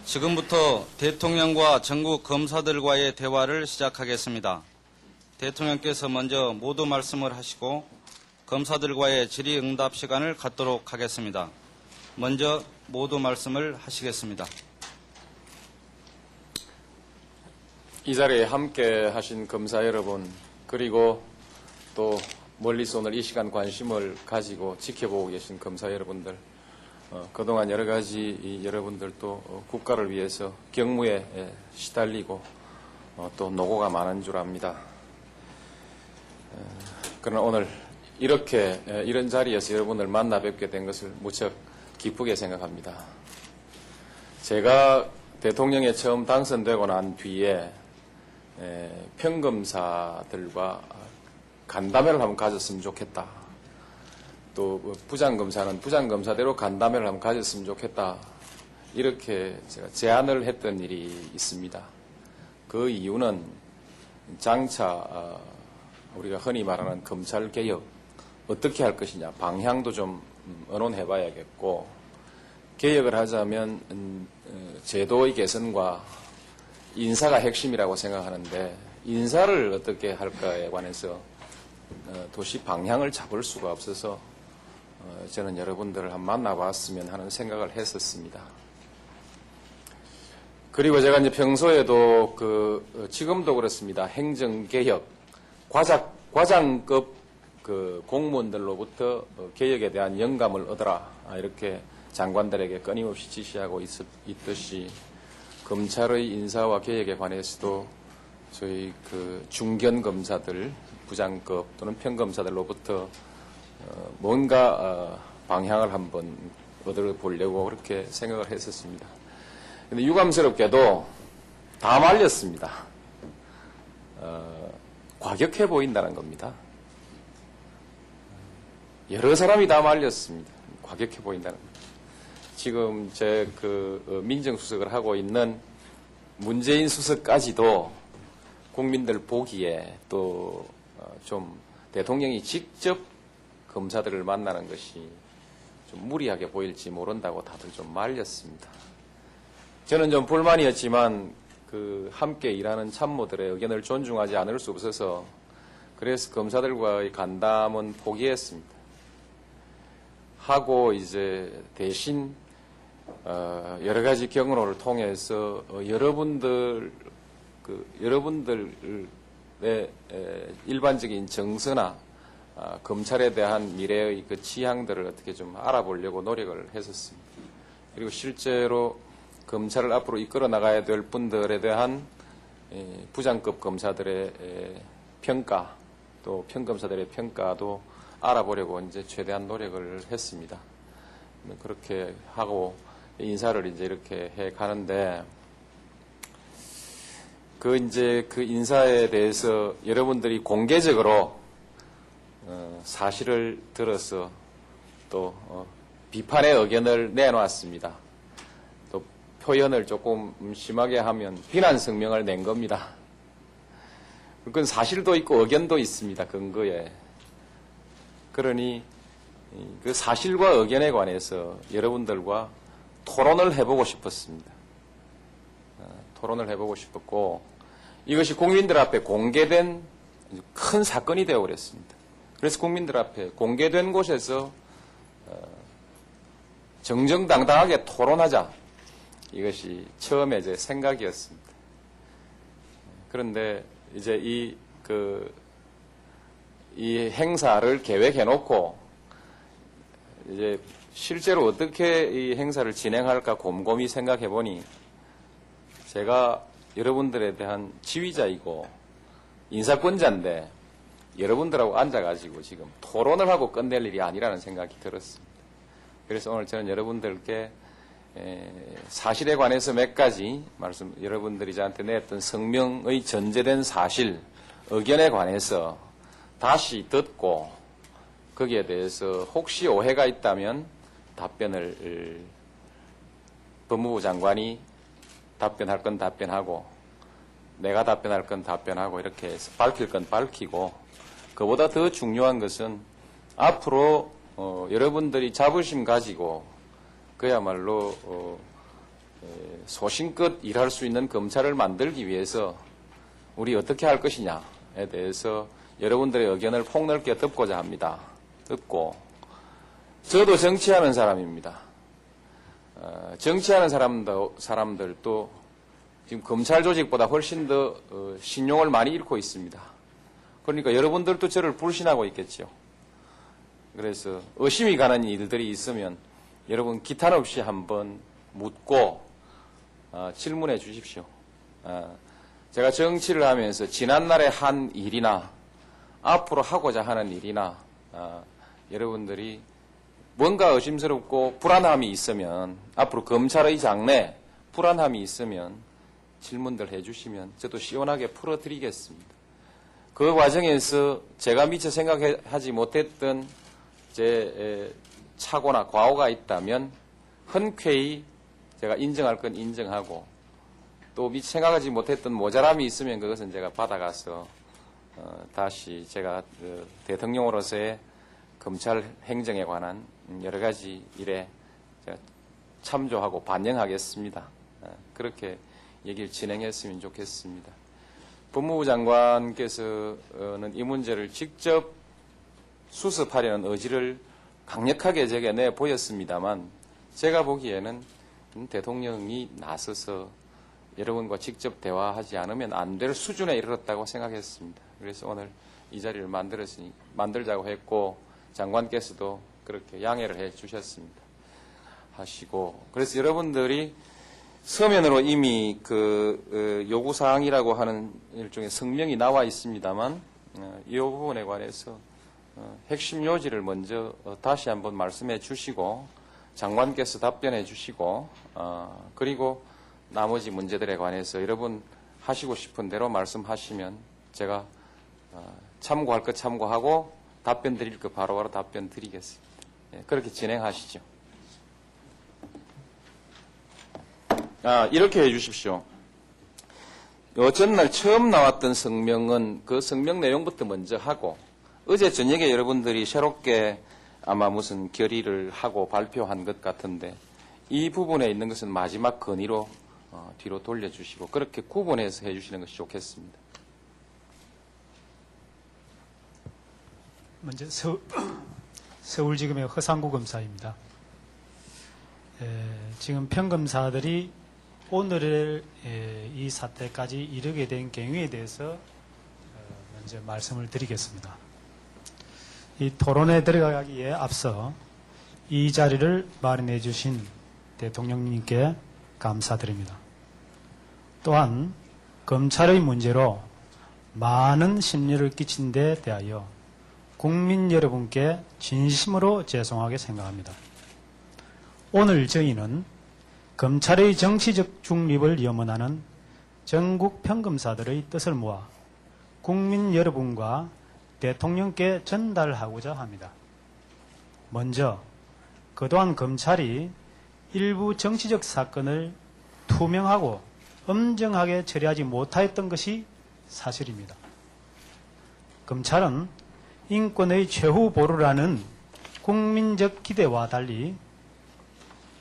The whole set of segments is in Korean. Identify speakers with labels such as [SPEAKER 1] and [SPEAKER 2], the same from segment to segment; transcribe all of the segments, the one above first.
[SPEAKER 1] 지금부터 대통령과 전국 검사들과의 대화를 시작하겠습니다. 대통령께서 먼저 모두 말씀을 하시고 검사들과의 질의응답 시간을 갖도록 하겠습니다. 먼저 모두 말씀을 하시겠습니다.
[SPEAKER 2] 이 자리에 함께 하신 검사 여러분, 그리고 또 멀리서 오늘 이 시간 관심을 가지고 지켜보고 계신 검사 여러분들, 그동안 여러 가지 여러분들도 국가를 위해서 경무에 시달리고 또 노고가 많은 줄 압니다. 그러나 오늘 이런 자리에서 여러분을 만나 뵙게 된 것을 무척 기쁘게 생각합니다. 제가 대통령에 처음 당선되고 난 뒤에 평검사들과 간담회를 한번 가졌으면 좋겠다. 또 부장검사는 부장검사대로 간담회를 한번 가졌으면 좋겠다. 이렇게 제가 제안을 했던 일이 있습니다. 그 이유는 장차 우리가 흔히 말하는 검찰개혁 어떻게 할 것이냐 방향도 좀 의논해봐야겠고, 개혁을 하자면 제도의 개선과 인사가 핵심이라고 생각하는데 인사를 어떻게 할까에 관해서 도시 방향을 잡을 수가 없어서 저는 여러분들을 한번 만나봤으면 하는 생각을 했었습니다. 그리고 제가 이제 평소에도 지금도 그렇습니다. 행정개혁, 과장급 공무원들로부터 개혁에 대한 영감을 얻어라, 이렇게 장관들에게 끊임없이 지시하고 있듯이 검찰의 인사와 개혁에 관해서도 저희 중견 검사들, 부장급 또는 평검사들로부터 뭔가 방향을 한번 얻어보려고 그렇게 생각을 했었습니다. 근데 유감스럽게도 다 말렸습니다. 과격해 보인다는 겁니다. 여러 사람이 다 말렸습니다. 과격해 보인다는 겁니다. 지금 제 민정수석을 하고 있는 문재인 수석까지도 국민들 보기에 또 좀 대통령이 직접 검사들을 만나는 것이 좀 무리하게 보일지 모른다고 다들 좀 말렸습니다. 저는 좀 불만이었지만 함께 일하는 참모들의 의견을 존중하지 않을 수 없어서 그래서 검사들과의 간담은 포기했습니다. 하고 이제 대신 여러 가지 경로를 통해서 여러분들의 일반적인 정서나 검찰에 대한 미래의 취향들을 어떻게 좀 알아보려고 노력을 했었습니다. 그리고 실제로 검찰을 앞으로 이끌어 나가야 될 분들에 대한 부장급 검사들의 평가, 또 평검사들의 평가도 알아보려고 이제 최대한 노력을 했습니다. 그렇게 하고 인사를 이제 이렇게 해 가는데, 그 인사에 대해서 여러분들이 공개적으로 사실을 들어서 또 비판의 의견을 내놓았습니다. 또 표현을 조금 심하게 하면 비난 성명을 낸 겁니다. 그건 사실도 있고 의견도 있습니다. 근거에. 그러니 그 사실과 의견에 관해서 여러분들과 토론을 해보고 싶었습니다. 토론을 해보고 싶었고, 이것이 국민들 앞에 공개된 큰 사건이 되어버렸습니다. 그래서 국민들 앞에 공개된 곳에서 정정당당하게 토론하자, 이것이 처음에 제 생각이었습니다. 그런데 이제 이 행사를 계획해놓고 이제 실제로 어떻게 이 행사를 진행할까 곰곰이 생각해보니, 제가 여러분들에 대한 지휘자이고 인사권자인데 여러분들하고 앉아가지고 지금 토론을 하고 끝낼 일이 아니라는 생각이 들었습니다. 그래서 오늘 저는 여러분들께 사실에 관해서 몇 가지 말씀, 여러분들이 저한테 냈던 성명의 전제된 사실, 의견에 관해서 다시 듣고 거기에 대해서 혹시 오해가 있다면 답변을 법무부 장관이 답변할 건 답변하고 내가 답변할 건 답변하고 이렇게 해서 밝힐 건 밝히고, 그보다 더 중요한 것은 앞으로 여러분들이 자부심 가지고 그야말로 소신껏 일할 수 있는 검찰을 만들기 위해서 우리 어떻게 할 것이냐에 대해서 여러분들의 의견을 폭넓게 듣고자 합니다. 듣고 저도 정치하는 사람입니다. 정치하는 사람들도 지금 검찰 조직보다 훨씬 더 신용을 많이 잃고 있습니다. 그러니까 여러분들도 저를 불신하고 있겠죠. 그래서 의심이 가는 일들이 있으면 여러분 기탄 없이 한번 묻고 질문해 주십시오. 제가 정치를 하면서 지난날에 한 일이나 앞으로 하고자 하는 일이나 여러분들이 뭔가 의심스럽고 불안함이 있으면 앞으로 검찰의 장래 불안함이 있으면 질문들 해주시면 저도 시원하게 풀어드리겠습니다. 그 과정에서 제가 미처 생각하지 못했던 제 착오나 과오가 있다면 흔쾌히 제가 인정할 건 인정하고 또 미처 생각하지 못했던 모자람이 있으면 그것은 제가 받아가서 다시 제가 대통령으로서의 검찰 행정에 관한 여러 가지 일에 제가 참조하고 반영하겠습니다. 그렇게 얘기를 진행했으면 좋겠습니다. 법무부 장관께서는 이 문제를 직접 수습하려는 의지를 강력하게 제게 내보였습니다만 제가 보기에는 대통령이 나서서 여러분과 직접 대화하지 않으면 안 될 수준에 이르렀다고 생각했습니다. 그래서 오늘 이 자리를 만들자고 했고 장관께서도 그렇게 양해를 해 주셨습니다. 하시고 그래서 여러분들이 서면으로 이미 그 요구사항이라고 하는 일종의 성명이 나와 있습니다만 이 부분에 관해서 핵심 요지를 먼저 다시 한번 말씀해 주시고 장관께서 답변해 주시고 그리고 나머지 문제들에 관해서 여러분 하시고 싶은 대로 말씀하시면 제가 참고할 것 참고하고 답변 드릴 것 바로바로 답변 드리겠습니다. 그렇게 진행하시죠. 이렇게 해 주십시오. 전날 처음 나왔던 성명은 그 성명 내용부터 먼저 하고 어제 저녁에 여러분들이 새롭게 아마 무슨 결의를 하고 발표한 것 같은데 이 부분에 있는 것은 마지막 건의로 뒤로 돌려주시고 그렇게 구분해서 해주시는 것이 좋겠습니다.
[SPEAKER 3] 먼저 서울지검의 허상구 검사입니다. 지금 평검사들이 오늘 이 사태까지 이르게 된 경위에 대해서 먼저 말씀을 드리겠습니다. 이 토론에 들어가기에 앞서 이 자리를 마련해 주신 대통령님께 감사드립니다. 또한 검찰의 문제로 많은 심려를 끼친 데 대하여 국민 여러분께 진심으로 죄송하게 생각합니다. 오늘 저희는 검찰의 정치적 중립을 염원하는 전국 평검사들의 뜻을 모아 국민 여러분과 대통령께 전달하고자 합니다. 먼저 그동안 검찰이 일부 정치적 사건을 투명하고 엄정하게 처리하지 못하였던 것이 사실입니다. 검찰은 인권의 최후 보루라는 국민적 기대와 달리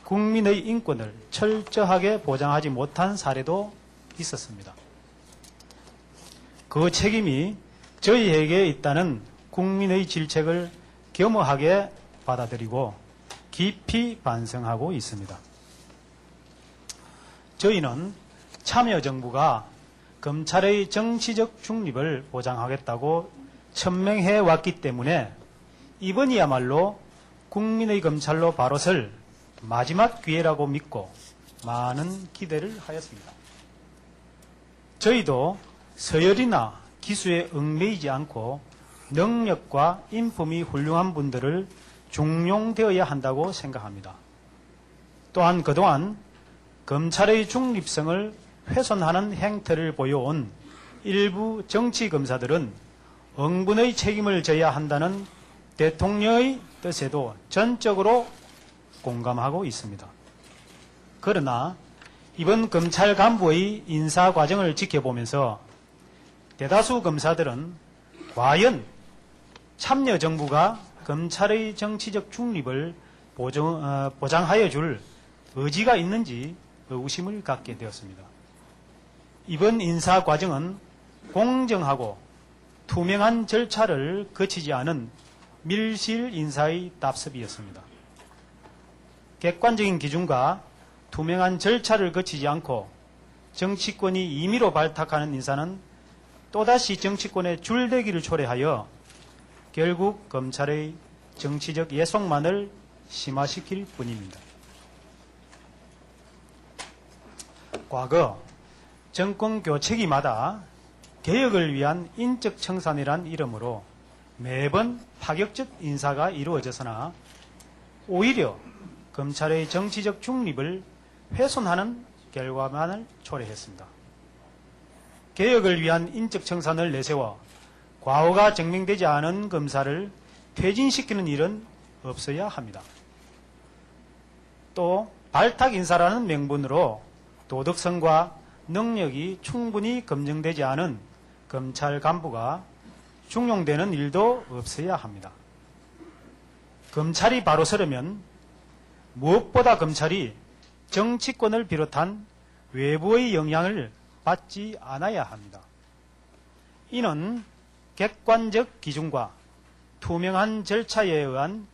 [SPEAKER 3] 국민의 인권을 철저하게 보장하지 못한 사례도 있었습니다. 그 책임이 저희에게 있다는 국민의 질책을 겸허하게 받아들이고 깊이 반성하고 있습니다. 저희는 참여정부가 검찰의 정치적 중립을 보장하겠다고 천명해 왔기 때문에 이번이야말로 국민의 검찰로 바로 설 마지막 기회라고 믿고 많은 기대를 하였습니다. 저희도 서열이나 기수에 얽매이지 않고 능력과 인품이 훌륭한 분들을 중용되어야 한다고 생각합니다. 또한 그동안 검찰의 중립성을 훼손하는 행태를 보여온 일부 정치검사들은 응분의 책임을 져야 한다는 대통령의 뜻에도 전적으로 공감하고 있습니다. 그러나 이번 검찰 간부의 인사 과정을 지켜보면서 대다수 검사들은 과연 참여정부가 검찰의 정치적 중립을 보장하여 줄 의지가 있는지 의구심을 갖게 되었습니다. 이번 인사 과정은 공정하고 투명한 절차를 거치지 않은 밀실 인사의 답습이었습니다. 객관적인 기준과 투명한 절차를 거치지 않고 정치권이 임의로 발탁하는 인사는 또다시 정치권의 줄대기를 초래하여 결국 검찰의 정치적 예속만을 심화시킬 뿐입니다. 과거 정권 교체기마다 개혁을 위한 인적 청산이란 이름으로 매번 파격적 인사가 이루어졌으나 오히려 검찰의 정치적 중립을 훼손하는 결과만을 초래했습니다. 개혁을 위한 인적 청산을 내세워 과오가 증명되지 않은 검사를 퇴진시키는 일은 없어야 합니다. 또 발탁 인사라는 명분으로 도덕성과 능력이 충분히 검증되지 않은 검찰 간부가 중용되는 일도 없어야 합니다. 검찰이 바로 서려면 무엇보다 검찰이 정치권을 비롯한 외부의 영향을 받지 않아야 합니다. 이는 객관적 기준과 투명한 절차에 의한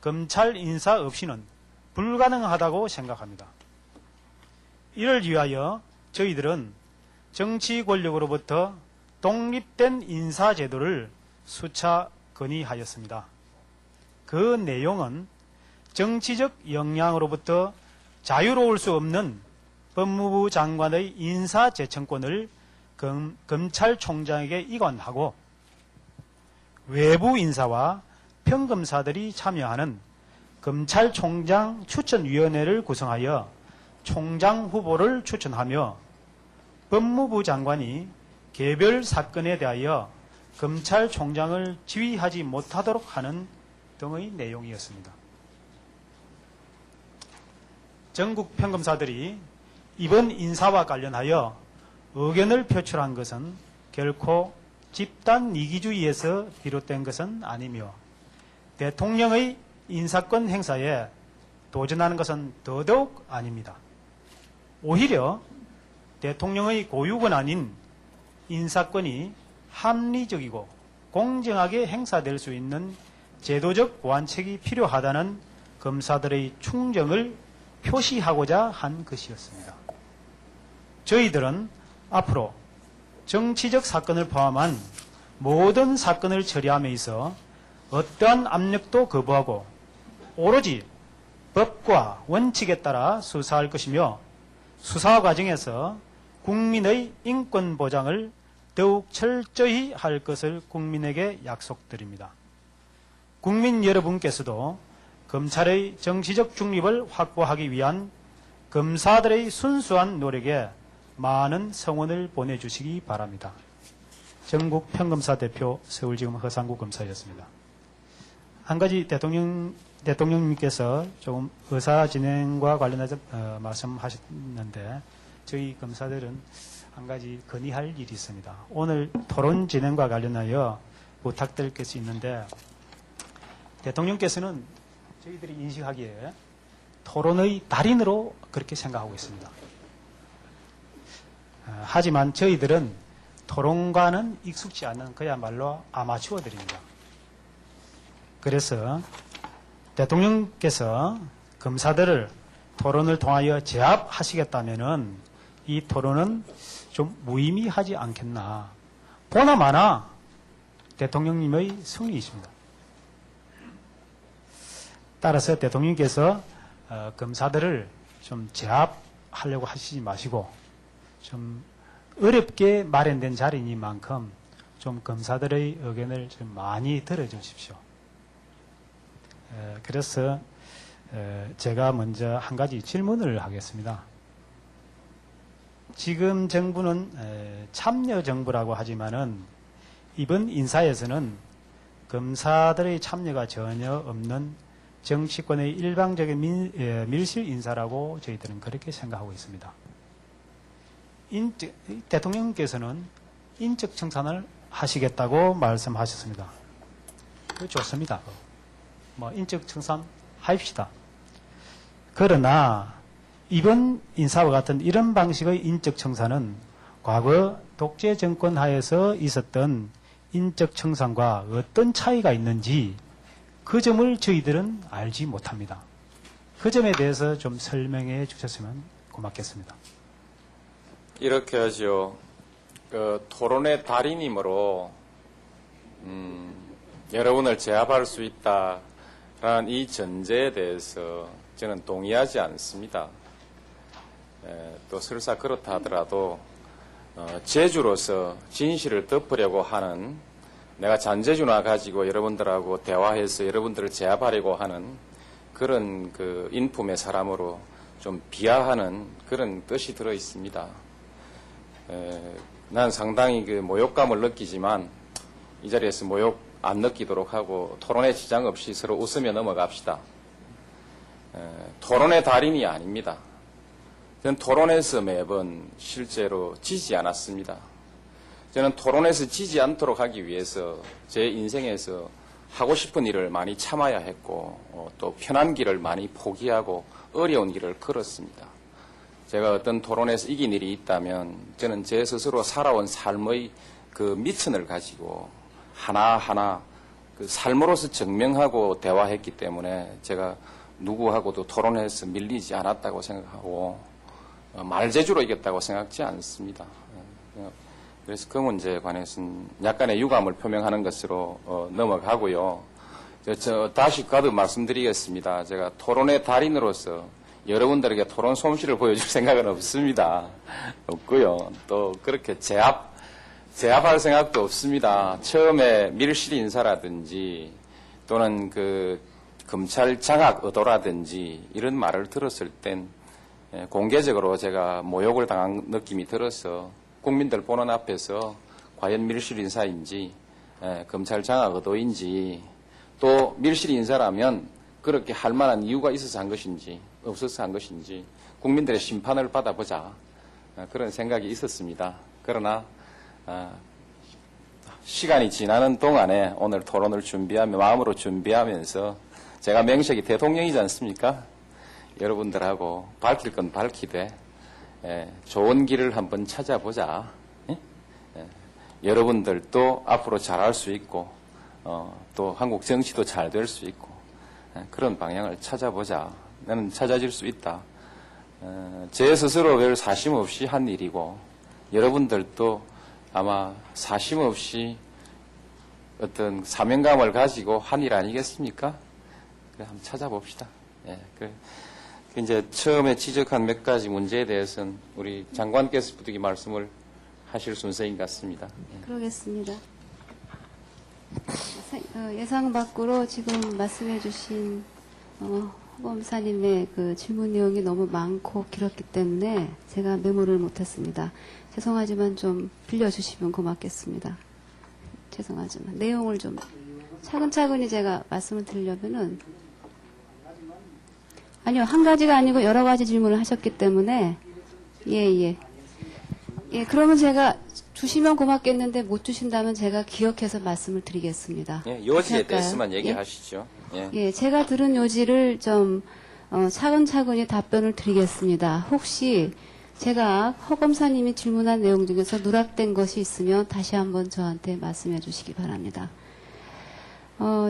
[SPEAKER 3] 검찰 인사 없이는 불가능하다고 생각합니다. 이를 위하여 저희들은 정치 권력으로부터 독립된 인사 제도를 수차 건의하였습니다. 그 내용은 정치적 영향으로부터 자유로울 수 없는 법무부 장관의 인사 제청권을 검찰총장에게 이관하고 외부 인사와 평검사들이 참여하는 검찰총장 추천위원회를 구성하여 총장 후보를 추천하며 법무부 장관이 개별 사건에 대하여 검찰총장을 지휘하지 못하도록 하는 등의 내용이었습니다. 전국 평검사들이 이번 인사와 관련하여 의견을 표출한 것은 결코 집단 이기주의에서 비롯된 것은 아니며 대통령의 인사권 행사에 도전하는 것은 더더욱 아닙니다. 오히려 대통령의 고유권 아닌 인사권이 합리적이고 공정하게 행사될 수 있는 제도적 보완책이 필요하다는 검사들의 충정을 표시하고자 한 것이었습니다. 저희들은 앞으로 정치적 사건을 포함한 모든 사건을 처리함에 있어 어떠한 압력도 거부하고 오로지 법과 원칙에 따라 수사할 것이며 수사 과정에서 국민의 인권 보장을 더욱 철저히 할 것을 국민에게 약속드립니다. 국민 여러분께서도 검찰의 정치적 중립을 확보하기 위한 검사들의 순수한 노력에 많은 성원을 보내주시기 바랍니다. 전국 평검사 대표 서울지검 허상구 검사였습니다. 한 가지 대통령님께서 조금 의사 진행과 관련해서 말씀하셨는데 저희 검사들은 한 가지 건의할 일이 있습니다. 오늘 토론 진행과 관련하여 부탁드릴 것이 있는데 대통령께서는 저희들이 인식하기에 토론의 달인으로 그렇게 생각하고 있습니다. 하지만 저희들은 토론과는 익숙지 않은 그야말로 아마추어들입니다. 그래서 대통령께서 검사들을 토론을 통하여 제압하시겠다면은 이 토론은 좀 무의미하지 않겠나. 보나마나 대통령님의 승리이십니다. 따라서 대통령께서 검사들을 좀 제압하려고 하시지 마시고 좀 어렵게 마련된 자리니만큼 좀 검사들의 의견을 좀 많이 들어주십시오. 그래서 제가 먼저 한 가지 질문을 하겠습니다. 지금 정부는 참여정부라고 하지만은 이번 인사에서는 검사들의 참여가 전혀 없는 정치권의 일방적인 밀실 인사라고 저희들은 그렇게 생각하고 있습니다. 대통령께서는 인적 청산을 하시겠다고 말씀하셨습니다. 좋습니다. 인적 청산 합시다. 그러나 이번 인사와 같은 이런 방식의 인적 청산은 과거 독재 정권 하에서 있었던 인적 청산과 어떤 차이가 있는지 그 점을 저희들은 알지 못합니다. 그 점에 대해서 좀 설명해 주셨으면 고맙겠습니다.
[SPEAKER 2] 이렇게 하죠. 토론의 달인이므로 여러분을 제압할 수 있다라는 이 전제에 대해서 저는 동의하지 않습니다. 또 설사 그렇다 하더라도 제주로서 진실을 덮으려고 하는, 내가 잔재주나 가지고 여러분들하고 대화해서 여러분들을 제압하려고 하는 그런 그 인품의 사람으로 좀 비하하는 그런 뜻이 들어 있습니다. 난 상당히 그 모욕감을 느끼지만 이 자리에서 모욕 안 느끼도록 하고 토론에 지장 없이 서로 웃으며 넘어갑시다. 토론의 달인이 아닙니다. 저는 토론에서 매번 실제로 지지 않았습니다. 저는 토론에서 지지 않도록 하기 위해서 제 인생에서 하고 싶은 일을 많이 참아야 했고 또 편한 길을 많이 포기하고 어려운 길을 걸었습니다. 제가 어떤 토론에서 이긴 일이 있다면 저는 제 스스로 살아온 삶의 그 미천을 가지고 하나하나 그 삶으로서 증명하고 대화했기 때문에 제가 누구하고도 토론에서 밀리지 않았다고 생각하고 말재주로 이겼다고 생각지 않습니다. 그래서 그 문제에 관해서는 약간의 유감을 표명하는 것으로 넘어가고요. 다시 거듭 말씀드리겠습니다. 제가 토론의 달인으로서 여러분들에게 토론 솜씨를 보여줄 생각은 없습니다. 없고요. 또 그렇게 제압할 생각도 없습니다. 처음에 밀실 인사라든지 또는 그 검찰 장악 의도라든지 이런 말을 들었을 땐 공개적으로 제가 모욕을 당한 느낌이 들어서 국민들 보는 앞에서 과연 밀실 인사인지 검찰 장악 의도인지 또 밀실 인사라면 그렇게 할 만한 이유가 있어서 한 것인지 없어서 한 것인지 국민들의 심판을 받아보자 그런 생각이 있었습니다. 그러나 시간이 지나는 동안에 오늘 토론을 마음으로 준비하면서 제가 명색이 대통령이지 않습니까? 여러분들하고 밝힐 건 밝히되 좋은 길을 한번 찾아보자. 여러분들도 앞으로 잘할 수 있고 또 한국 정치도 잘 될 수 있고 그런 방향을 찾아보자. 나는 찾아질 수 있다. 제 스스로 별 사심 없이 한 일이고 여러분들도 아마 사심 없이 어떤 사명감을 가지고 한 일 아니겠습니까? 그래, 한번 찾아봅시다. 이제 처음에 지적한 몇 가지 문제에 대해서는 우리 장관께서 부득이 말씀을 하실 순서인 것 같습니다.
[SPEAKER 4] 그러겠습니다. 예상 밖으로 지금 말씀해 주신 허검사님의 그 질문 내용이 너무 많고 길었기 때문에 제가 메모를 못했습니다. 죄송하지만 좀 빌려주시면 고맙겠습니다. 죄송하지만 내용을 좀 차근차근히 제가 말씀을 드리려면은 아니요, 한 가지가 아니고 여러 가지 질문을 하셨기 때문에 예, 그러면 제가 주시면 고맙겠는데 못 주신다면 제가 기억해서 말씀을 드리겠습니다.
[SPEAKER 2] 요지에 대해서만 얘기하시죠.
[SPEAKER 4] 제가 들은 요지를 좀 차근차근히 답변을 드리겠습니다. 혹시 제가 허검사님이 질문한 내용 중에서 누락된 것이 있으면 다시 한번 저한테 말씀해 주시기 바랍니다.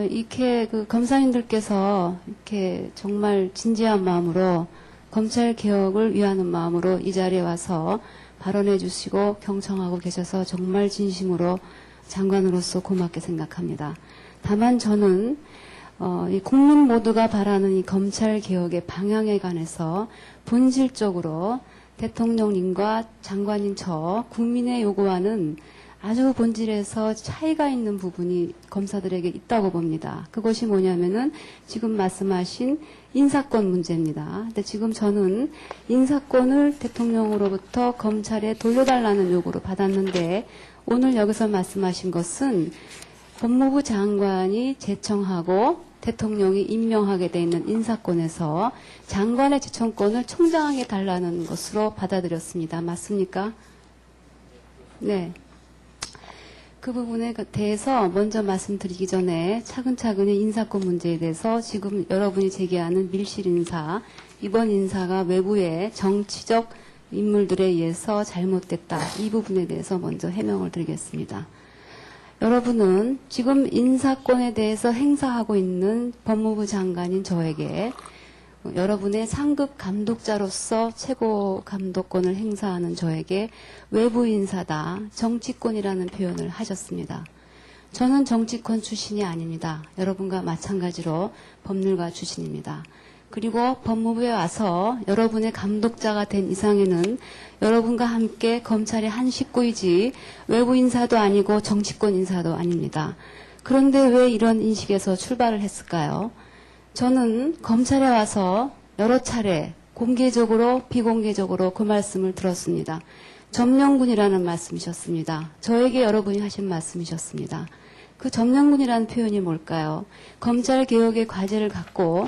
[SPEAKER 4] 이렇게 그 검사님들께서 이렇게 정말 진지한 마음으로 검찰 개혁을 위하는 마음으로 이 자리에 와서 발언해 주시고 경청하고 계셔서 정말 진심으로 장관으로서 고맙게 생각합니다. 다만 저는 이 국민 모두가 바라는 이 검찰 개혁의 방향에 관해서 본질적으로 대통령님과 장관님 저 국민의 요구와는 아주 본질에서 차이가 있는 부분이 검사들에게 있다고 봅니다. 그것이 뭐냐면은 지금 말씀하신 인사권 문제입니다. 근데 지금 저는 인사권을 대통령으로부터 검찰에 돌려달라는 요구를 받았는데 오늘 여기서 말씀하신 것은 법무부 장관이 제청하고 대통령이 임명하게 돼 있는 인사권에서 장관의 제청권을 총장에게 달라는 것으로 받아들였습니다. 맞습니까? 네. 그 부분에 대해서 먼저 말씀드리기 전에 차근차근히 인사권 문제에 대해서 지금 여러분이 제기하는 밀실 인사 이번 인사가 외부의 정치적 인물들에 의해서 잘못됐다. 이 부분에 대해서 먼저 해명을 드리겠습니다. 여러분은 지금 인사권에 대해서 행사하고 있는 법무부 장관인 저에게 여러분의 상급 감독자로서 최고 감독권을 행사하는 저에게 외부 인사다, 정치권이라는 표현을 하셨습니다. 저는 정치권 출신이 아닙니다. 여러분과 마찬가지로 법률가 출신입니다. 그리고 법무부에 와서 여러분의 감독자가 된 이상에는 여러분과 함께 검찰의 한 식구이지 외부 인사도 아니고 정치권 인사도 아닙니다. 그런데 왜 이런 인식에서 출발을 했을까요? 저는 검찰에 와서 여러 차례 공개적으로 비공개적으로 그 말씀을 들었습니다. 점령군이라는 말씀이셨습니다. 저에게 여러분이 하신 말씀이셨습니다. 그 점령군이라는 표현이 뭘까요? 검찰개혁의 과제를 갖고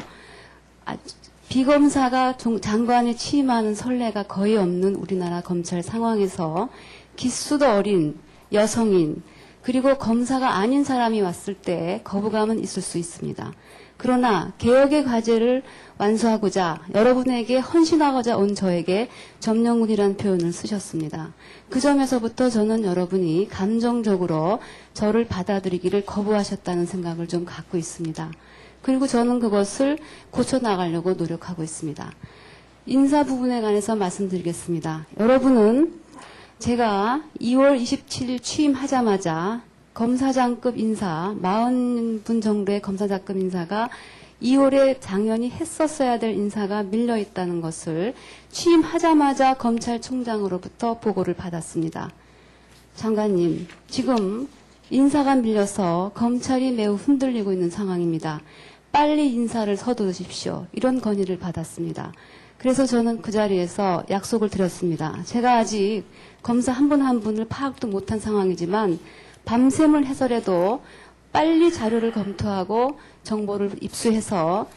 [SPEAKER 4] 비검사가 장관에 취임하는 선례가 거의 없는 우리나라 검찰 상황에서 기수도 어린 여성인 그리고 검사가 아닌 사람이 왔을 때 거부감은 있을 수 있습니다. 그러나 개혁의 과제를 완수하고자 여러분에게 헌신하고자 온 저에게 점령군이라는 표현을 쓰셨습니다. 그 점에서부터 저는 여러분이 감정적으로 저를 받아들이기를 거부하셨다는 생각을 좀 갖고 있습니다. 그리고 저는 그것을 고쳐나가려고 노력하고 있습니다. 인사 부분에 관해서 말씀드리겠습니다. 여러분은 제가 2월 27일 취임하자마자 검사장급 인사, 40분 정도의 검사장급 인사가 2월에 당연히 했었어야 될 인사가 밀려 있다는 것을 취임하자마자 검찰총장으로부터 보고를 받았습니다. 장관님, 지금 인사가 밀려서 검찰이 매우 흔들리고 있는 상황입니다. 빨리 인사를 서두르십시오. 이런 건의를 받았습니다. 그래서 저는 그 자리에서 약속을 드렸습니다. 제가 아직 검사 한 분 한 분을 파악도 못한 상황이지만 밤샘을 해서라도 빨리 자료를 검토하고 정보를 입수해서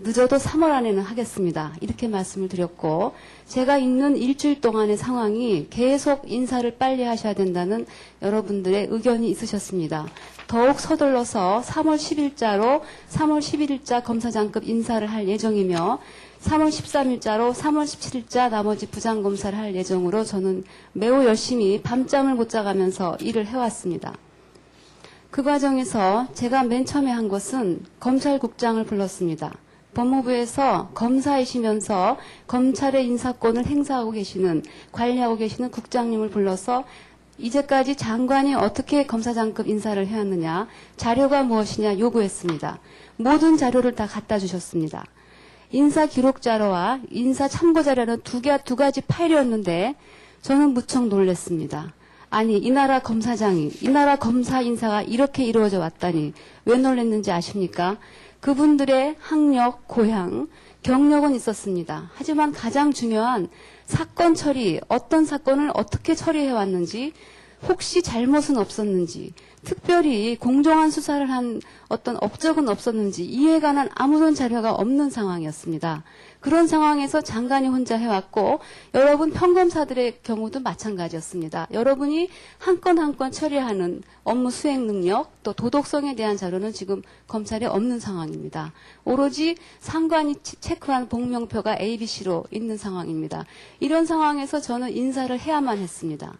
[SPEAKER 4] 늦어도 3월 안에는 하겠습니다. 이렇게 말씀을 드렸고 제가 있는 일주일 동안의 상황이 계속 인사를 빨리 하셔야 된다는 여러분들의 의견이 있으셨습니다. 더욱 서둘러서 3월 10일자로 3월 11일자 검사장급 인사를 할 예정이며 3월 13일자로 3월 17일자 나머지 부장검사를 할 예정으로 저는 매우 열심히 밤잠을 못 자가면서 일을 해왔습니다. 그 과정에서 제가 맨 처음에 한 것은 검찰국장을 불렀습니다. 법무부에서 검사이시면서 검찰의 인사권을 행사하고 계시는, 관리하고 계시는 국장님을 불러서 이제까지 장관이 어떻게 검사장급 인사를 해왔느냐, 자료가 무엇이냐 요구했습니다. 모든 자료를 다 갖다 주셨습니다. 인사 기록 자료와 인사 참고 자료는 두 가지 파일이었는데 저는 무척 놀랐습니다. 아니, 이 나라 검사장이, 이 나라 검사 인사가 이렇게 이루어져 왔다니 왜 놀랐는지 아십니까? 그분들의 학력, 고향, 경력은 있었습니다. 하지만 가장 중요한 사건 처리, 어떤 사건을 어떻게 처리해 왔는지, 혹시 잘못은 없었는지, 특별히 공정한 수사를 한 어떤 업적은 없었는지 이에 관한 아무런 자료가 없는 상황이었습니다. 그런 상황에서 장관이 혼자 해왔고 여러분 평검사들의 경우도 마찬가지였습니다. 여러분이 한 건 한 건 처리하는 업무 수행 능력 또 도덕성에 대한 자료는 지금 검찰에 없는 상황입니다. 오로지 상관이 체크한 복명표가 ABC로 있는 상황입니다. 이런 상황에서 저는 인사를 해야만 했습니다.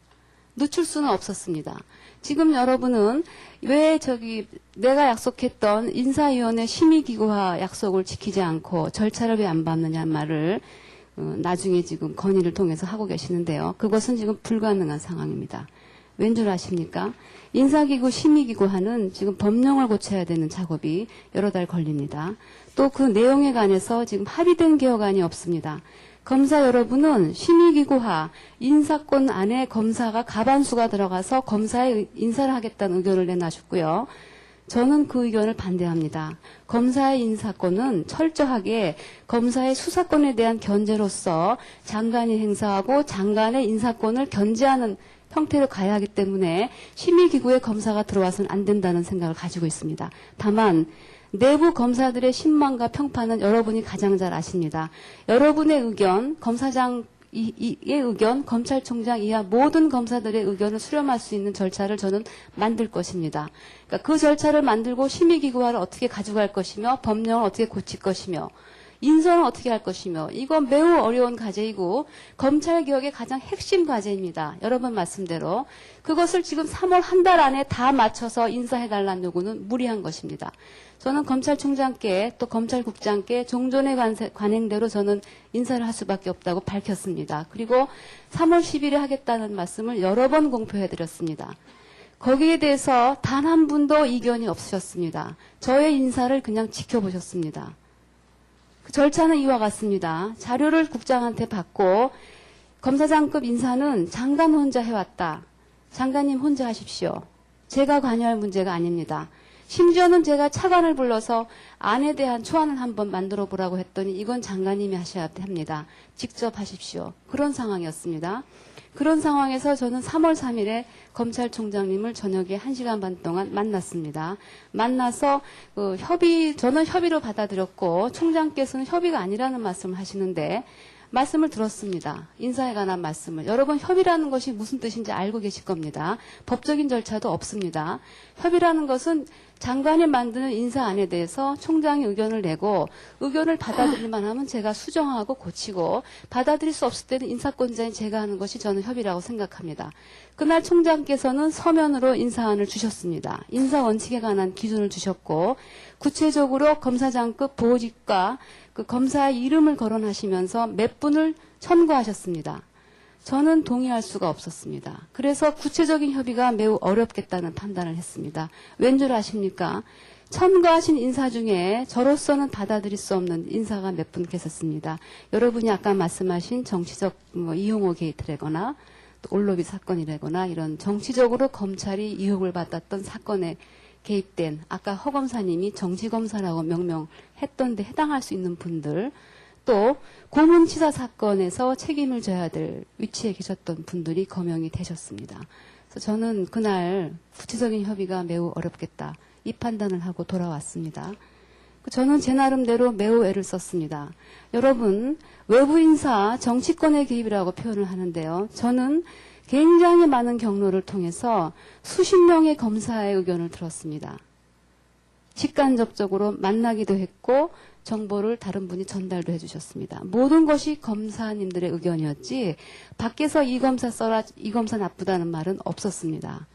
[SPEAKER 4] 늦출 수는 없었습니다. 지금 여러분은 왜 내가 약속했던 인사위원회 심의기구화 약속을 지키지 않고 절차를 왜 안 밟느냐는 말을 나중에 지금 건의를 통해서 하고 계시는데요. 그것은 지금 불가능한 상황입니다. 왠 줄 아십니까? 인사기구 심의기구화는 지금 법령을 고쳐야 되는 작업이 여러 달 걸립니다. 또 그 내용에 관해서 지금 합의된 개혁안이 없습니다. 검사 여러분은 심의기구화, 인사권 안에 검사가 가반수가 들어가서 검사의 인사를 하겠다는 의견을 내놔셨고요. 저는 그 의견을 반대합니다. 검사의 인사권은 철저하게 검사의 수사권에 대한 견제로서 장관이 행사하고 장관의 인사권을 견제하는 형태로 가야 하기 때문에 심의기구에 검사가 들어와서는 안 된다는 생각을 가지고 있습니다. 다만 내부 검사들의 신망과 평판은 여러분이 가장 잘 아십니다. 여러분의 의견, 검사장의 의견, 검찰총장 이하 모든 검사들의 의견을 수렴할 수 있는 절차를 저는 만들 것입니다. 그러니까 그 절차를 만들고 심의기구화를 어떻게 가져갈 것이며 법령을 어떻게 고칠 것이며 인선은 어떻게 할 것이며 이건 매우 어려운 과제이고 검찰개혁의 가장 핵심 과제입니다. 여러분 말씀대로 그것을 지금 3월 한 달 안에 다 맞춰서 인사해달라는 요구는 무리한 것입니다. 저는 검찰총장께 또 검찰국장께 종전의 관행대로 저는 인사를 할 수밖에 없다고 밝혔습니다. 그리고 3월 10일에 하겠다는 말씀을 여러 번 공표해드렸습니다. 거기에 대해서 단 한 분도 이견이 없으셨습니다. 저의 인사를 그냥 지켜보셨습니다. 그 절차는 이와 같습니다. 자료를 국장한테 받고 검사장급 인사는 장관 혼자 해왔다. 장관님 혼자 하십시오. 제가 관여할 문제가 아닙니다. 심지어는 제가 차관을 불러서 안에 대한 초안을 한번 만들어 보라고 했더니 이건 장관님이 하셔야 합니다. 직접 하십시오. 그런 상황이었습니다. 그런 상황에서 저는 3월 3일에 검찰총장님을 저녁에 1시간 반 동안 만났습니다. 만나서 저는 협의로 받아들였고 총장께서는 협의가 아니라는 말씀을 하시는데 말씀을 들었습니다. 인사에 관한 말씀을. 여러분 협의라는 것이 무슨 뜻인지 알고 계실 겁니다. 법적인 절차도 없습니다. 협의라는 것은 장관이 만드는 인사안에 대해서 총장이 의견을 내고 의견을 받아들일만 하면 제가 수정하고 고치고 받아들일 수 없을 때는 인사권자인 제가 하는 것이 저는 협의라고 생각합니다. 그날 총장께서는 서면으로 인사안을 주셨습니다. 인사 원칙에 관한 기준을 주셨고 구체적으로 검사장급 보직과 그 검사의 이름을 거론하시면서 몇 분을 천거하셨습니다. 저는 동의할 수가 없었습니다. 그래서 구체적인 협의가 매우 어렵겠다는 판단을 했습니다. 왠 줄 아십니까? 천거하신 인사 중에 저로서는 받아들일 수 없는 인사가 몇 분 계셨습니다. 여러분이 아까 말씀하신 정치적 이용호 게이트라거나 또 올로비 사건이라거나 이런 정치적으로 검찰이 이용을 받았던 사건에 개입된 아까 허 검사님이 정치검사라고 명명했던 데 해당할 수 있는 분들 또 고문치사 사건에서 책임을 져야 될 위치에 계셨던 분들이 거명이 되셨습니다. 그래서 저는 그날 구체적인 협의가 매우 어렵겠다. 이 판단을 하고 돌아왔습니다. 저는 제 나름대로 매우 애를 썼습니다. 여러분 외부 인사 정치권의 개입이라고 표현을 하는데요. 저는 굉장히 많은 경로를 통해서 수십 명의 검사의 의견을 들었습니다. 직간접적으로 만나기도 했고 정보를 다른 분이 전달도 해주셨습니다. 모든 것이 검사님들의 의견이었지 밖에서 이 검사 써라 이 검사 나쁘다는 말은 없었습니다.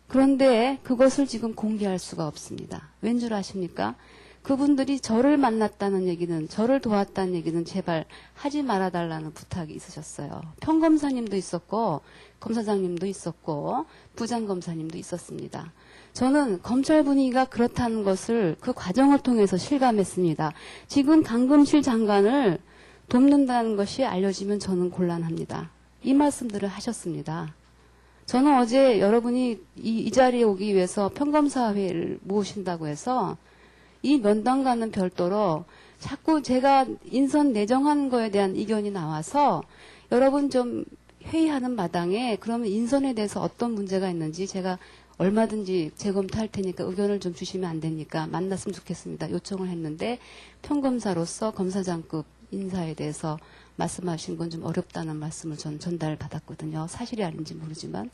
[SPEAKER 4] 그런데 그것을 지금 공개할 수가 없습니다. 왠 줄 아십니까? 그분들이 저를 만났다는 얘기는 저를 도왔다는 얘기는 제발 하지 말아달라는 부탁이 있으셨어요. 평검사님도 있었고 검사장님도 있었고 부장검사님도 있었습니다. 저는 검찰 분위기가 그렇다는 것을 그 과정을 통해서 실감했습니다. 지금 강금실 장관을 돕는다는 것이 알려지면 저는 곤란합니다. 이 말씀들을 하셨습니다. 저는 어제 여러분이 이 자리에 오기 위해서 평검사회를 모으신다고 해서 이 면담과는 별도로 자꾸 제가 인선 내정하는 거에 대한 이견이 나와서 여러분 좀 회의하는 마당에 그러면 인선에 대해서 어떤 문제가 있는지 제가 얼마든지 재검토할 테니까 의견을 좀 주시면 안 됩니까? 만났으면 좋겠습니다. 요청을 했는데 평검사로서 검사장급 인사에 대해서 말씀하신 건 좀 어렵다는 말씀을 전 전달받았거든요. 사실이 아닌지 모르지만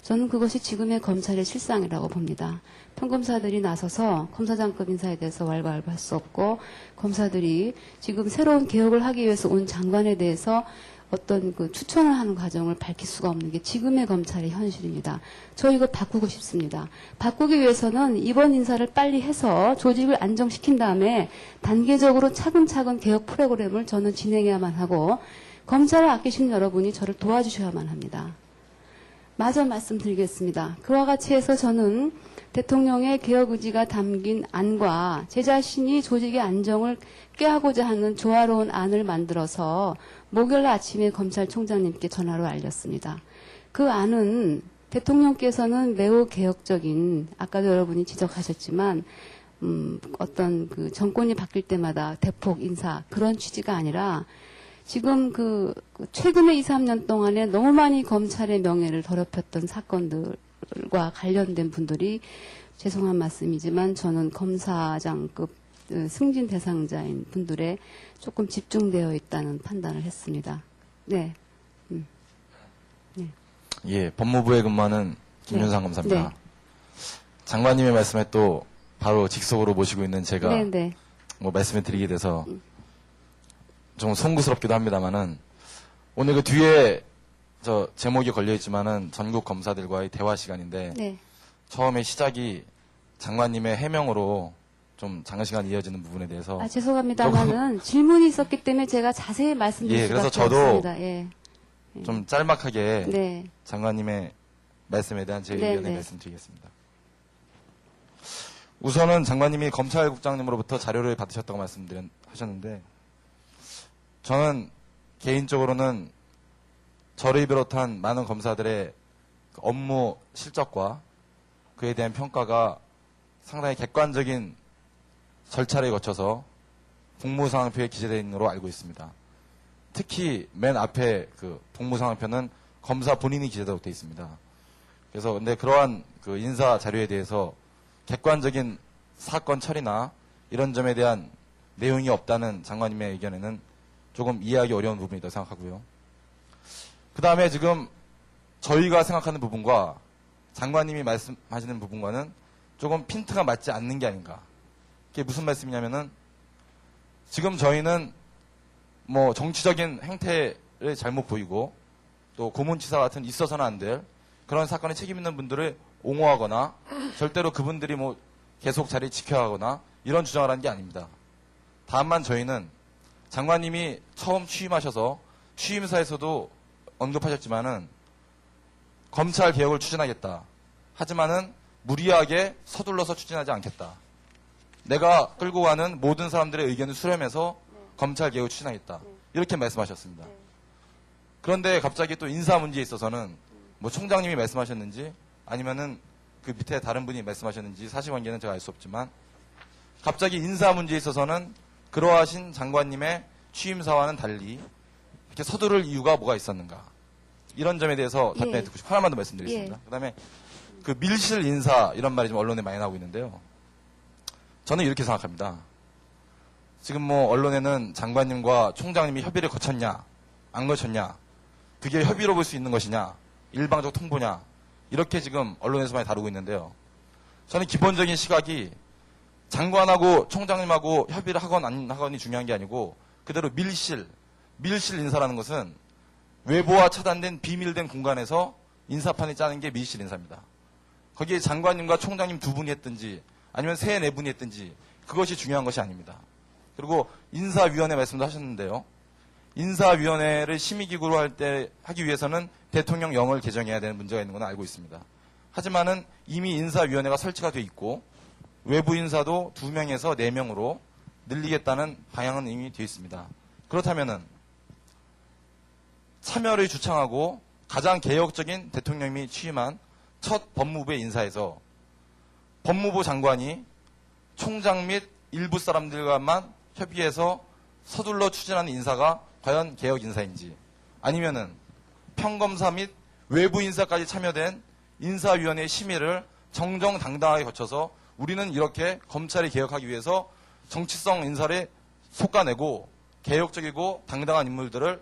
[SPEAKER 4] 저는 그것이 지금의 검찰의 실상이라고 봅니다. 평검사들이 나서서 검사장급 인사에 대해서 왈가왈부할 수 없고 검사들이 지금 새로운 개혁을 하기 위해서 온 장관에 대해서 어떤 그 추천을 하는 과정을 밝힐 수가 없는 게 지금의 검찰의 현실입니다. 저 이거 바꾸고 싶습니다. 바꾸기 위해서는 이번 인사를 빨리 해서 조직을 안정시킨 다음에 단계적으로 차근차근 개혁 프로그램을 저는 진행해야만 하고 검찰을 아끼시는 여러분이 저를 도와주셔야만 합니다. 마저 말씀드리겠습니다. 그와 같이 해서 저는 대통령의 개혁 의지가 담긴 안과 제 자신이 조직의 안정을 꾀하고자 하는 조화로운 안을 만들어서 목요일 아침에 검찰총장님께 전화로 알렸습니다. 그 안은 대통령께서는 매우 개혁적인, 아까도 여러분이 지적하셨지만 어떤 그 정권이 바뀔 때마다 대폭 인사 그런 취지가 아니라 지금 최근에 2, 3년 동안에 너무 많이 검찰의 명예를 더럽혔던 사건들과 관련된 분들이 죄송한 말씀이지만 저는 검사장급 승진 대상자인 분들에 조금 집중되어 있다는 판단을 했습니다. 네. 네.
[SPEAKER 5] 예, 법무부에 근무하는 김윤상 검사입니다.
[SPEAKER 4] 네.
[SPEAKER 5] 장관님의 말씀에 또 바로 직속으로 모시고 있는 제가
[SPEAKER 4] 네.
[SPEAKER 5] 뭐 말씀을 드리게 돼서 좀 송구스럽기도 합니다만은 오늘 그 뒤에 저 제목이 걸려 있지만은 전국 검사들과의 대화 시간인데
[SPEAKER 4] 네.
[SPEAKER 5] 처음에 시작이 장관님의 해명으로 좀 장시간 이어지는 부분에 대해서
[SPEAKER 4] 아, 죄송합니다만은 질문이 있었기 때문에 제가 자세히 말씀드릴
[SPEAKER 5] 예, 그래서
[SPEAKER 4] 수밖에
[SPEAKER 5] 저도
[SPEAKER 4] 없습니다. 예.
[SPEAKER 5] 좀 짤막하게
[SPEAKER 4] 네.
[SPEAKER 5] 장관님의 말씀에 대한 제
[SPEAKER 4] 네,
[SPEAKER 5] 의견을
[SPEAKER 4] 네.
[SPEAKER 5] 말씀드리겠습니다. 우선은 장관님이 검찰국장님으로부터 자료를 받으셨다고 하셨는데 저는 개인적으로는 저를 비롯한 많은 검사들의 업무 실적과 그에 대한 평가가 상당히 객관적인 절차를 거쳐서 복무상황표에 기재되어 있는 걸로 알고 있습니다. 특히 맨 앞에 그 복무상황표는 검사 본인이 기재되어 있습니다. 그래서 근데 그러한 그 인사 자료에 대해서 객관적인 사건 처리나 이런 점에 대한 내용이 없다는 장관님의 의견에는 조금 이해하기 어려운 부분이라고 생각하고요. 그 다음에 지금 저희가 생각하는 부분과 장관님이 말씀하시는 부분과는 조금 핀트가 맞지 않는 게 아닌가. 그게 무슨 말씀이냐면은 지금 저희는 뭐 정치적인 행태를 잘못 보이고 또 고문치사 같은 있어서는 안 될 그런 사건에 책임 있는 분들을 옹호하거나 절대로 그분들이 뭐 계속 자리 지켜야 하거나 이런 주장을 하는 게 아닙니다. 다만 저희는 장관님이 처음 취임하셔서 취임사에서도 언급하셨지만은 검찰 개혁을 추진하겠다. 하지만은 무리하게 서둘러서 추진하지 않겠다. 내가 끌고 가는 모든 사람들의 의견을 수렴해서 검찰 개혁을 추진하겠다. 이렇게 말씀하셨습니다. 그런데 갑자기 또 인사 문제에 있어서는 뭐 총장님이 말씀하셨는지 아니면은 그 밑에 다른 분이 말씀하셨는지 사실관계는 제가 알 수 없지만 갑자기 인사 문제에 있어서는 그러하신 장관님의 취임사와는 달리 이렇게 서두를 이유가 뭐가 있었는가. 이런 점에 대해서 답변을
[SPEAKER 4] 예.
[SPEAKER 5] 듣고 싶어요. 하나만 더 말씀드리겠습니다.
[SPEAKER 4] 예.
[SPEAKER 5] 그다음에 그 밀실 인사 이런 말이 좀 언론에 많이 나오고 있는데요. 저는 이렇게 생각합니다. 지금 뭐 언론에는 장관님과 총장님이 협의를 거쳤냐 안 거쳤냐 그게 협의로 볼 수 있는 것이냐 일방적 통보냐 이렇게 지금 언론에서 많이 다루고 있는데요. 저는 기본적인 시각이 장관하고 총장님하고 협의를 하건 안 하건이 중요한 게 아니고 그대로 밀실 인사라는 것은 외부와 차단된 비밀된 공간에서 인사판을 짜는 게 밀실 인사입니다. 거기에 장관님과 총장님 두 분이 했든지 아니면 세 네 분이 했든지 그것이 중요한 것이 아닙니다. 그리고 인사위원회 말씀도 하셨는데요. 인사위원회를 심의기구로 하기 위해서는 대통령령을 개정해야 되는 문제가 있는 건 알고 있습니다. 하지만은 이미 인사위원회가 설치가 돼 있고 외부 인사도 2명에서 4명으로 늘리겠다는 방향은 이미 되어 있습니다. 그렇다면은 참여를 주창하고 가장 개혁적인 대통령이 취임한 첫 법무부의 인사에서 법무부 장관이 총장 및 일부 사람들과만 협의해서 서둘러 추진하는 인사가 과연 개혁 인사인지 아니면은 평검사 및 외부 인사까지 참여된 인사위원회 심의를 정정당당하게 거쳐서 우리는 이렇게 검찰이 개혁하기 위해서 정치성 인사를 솎아내고 개혁적이고 당당한 인물들을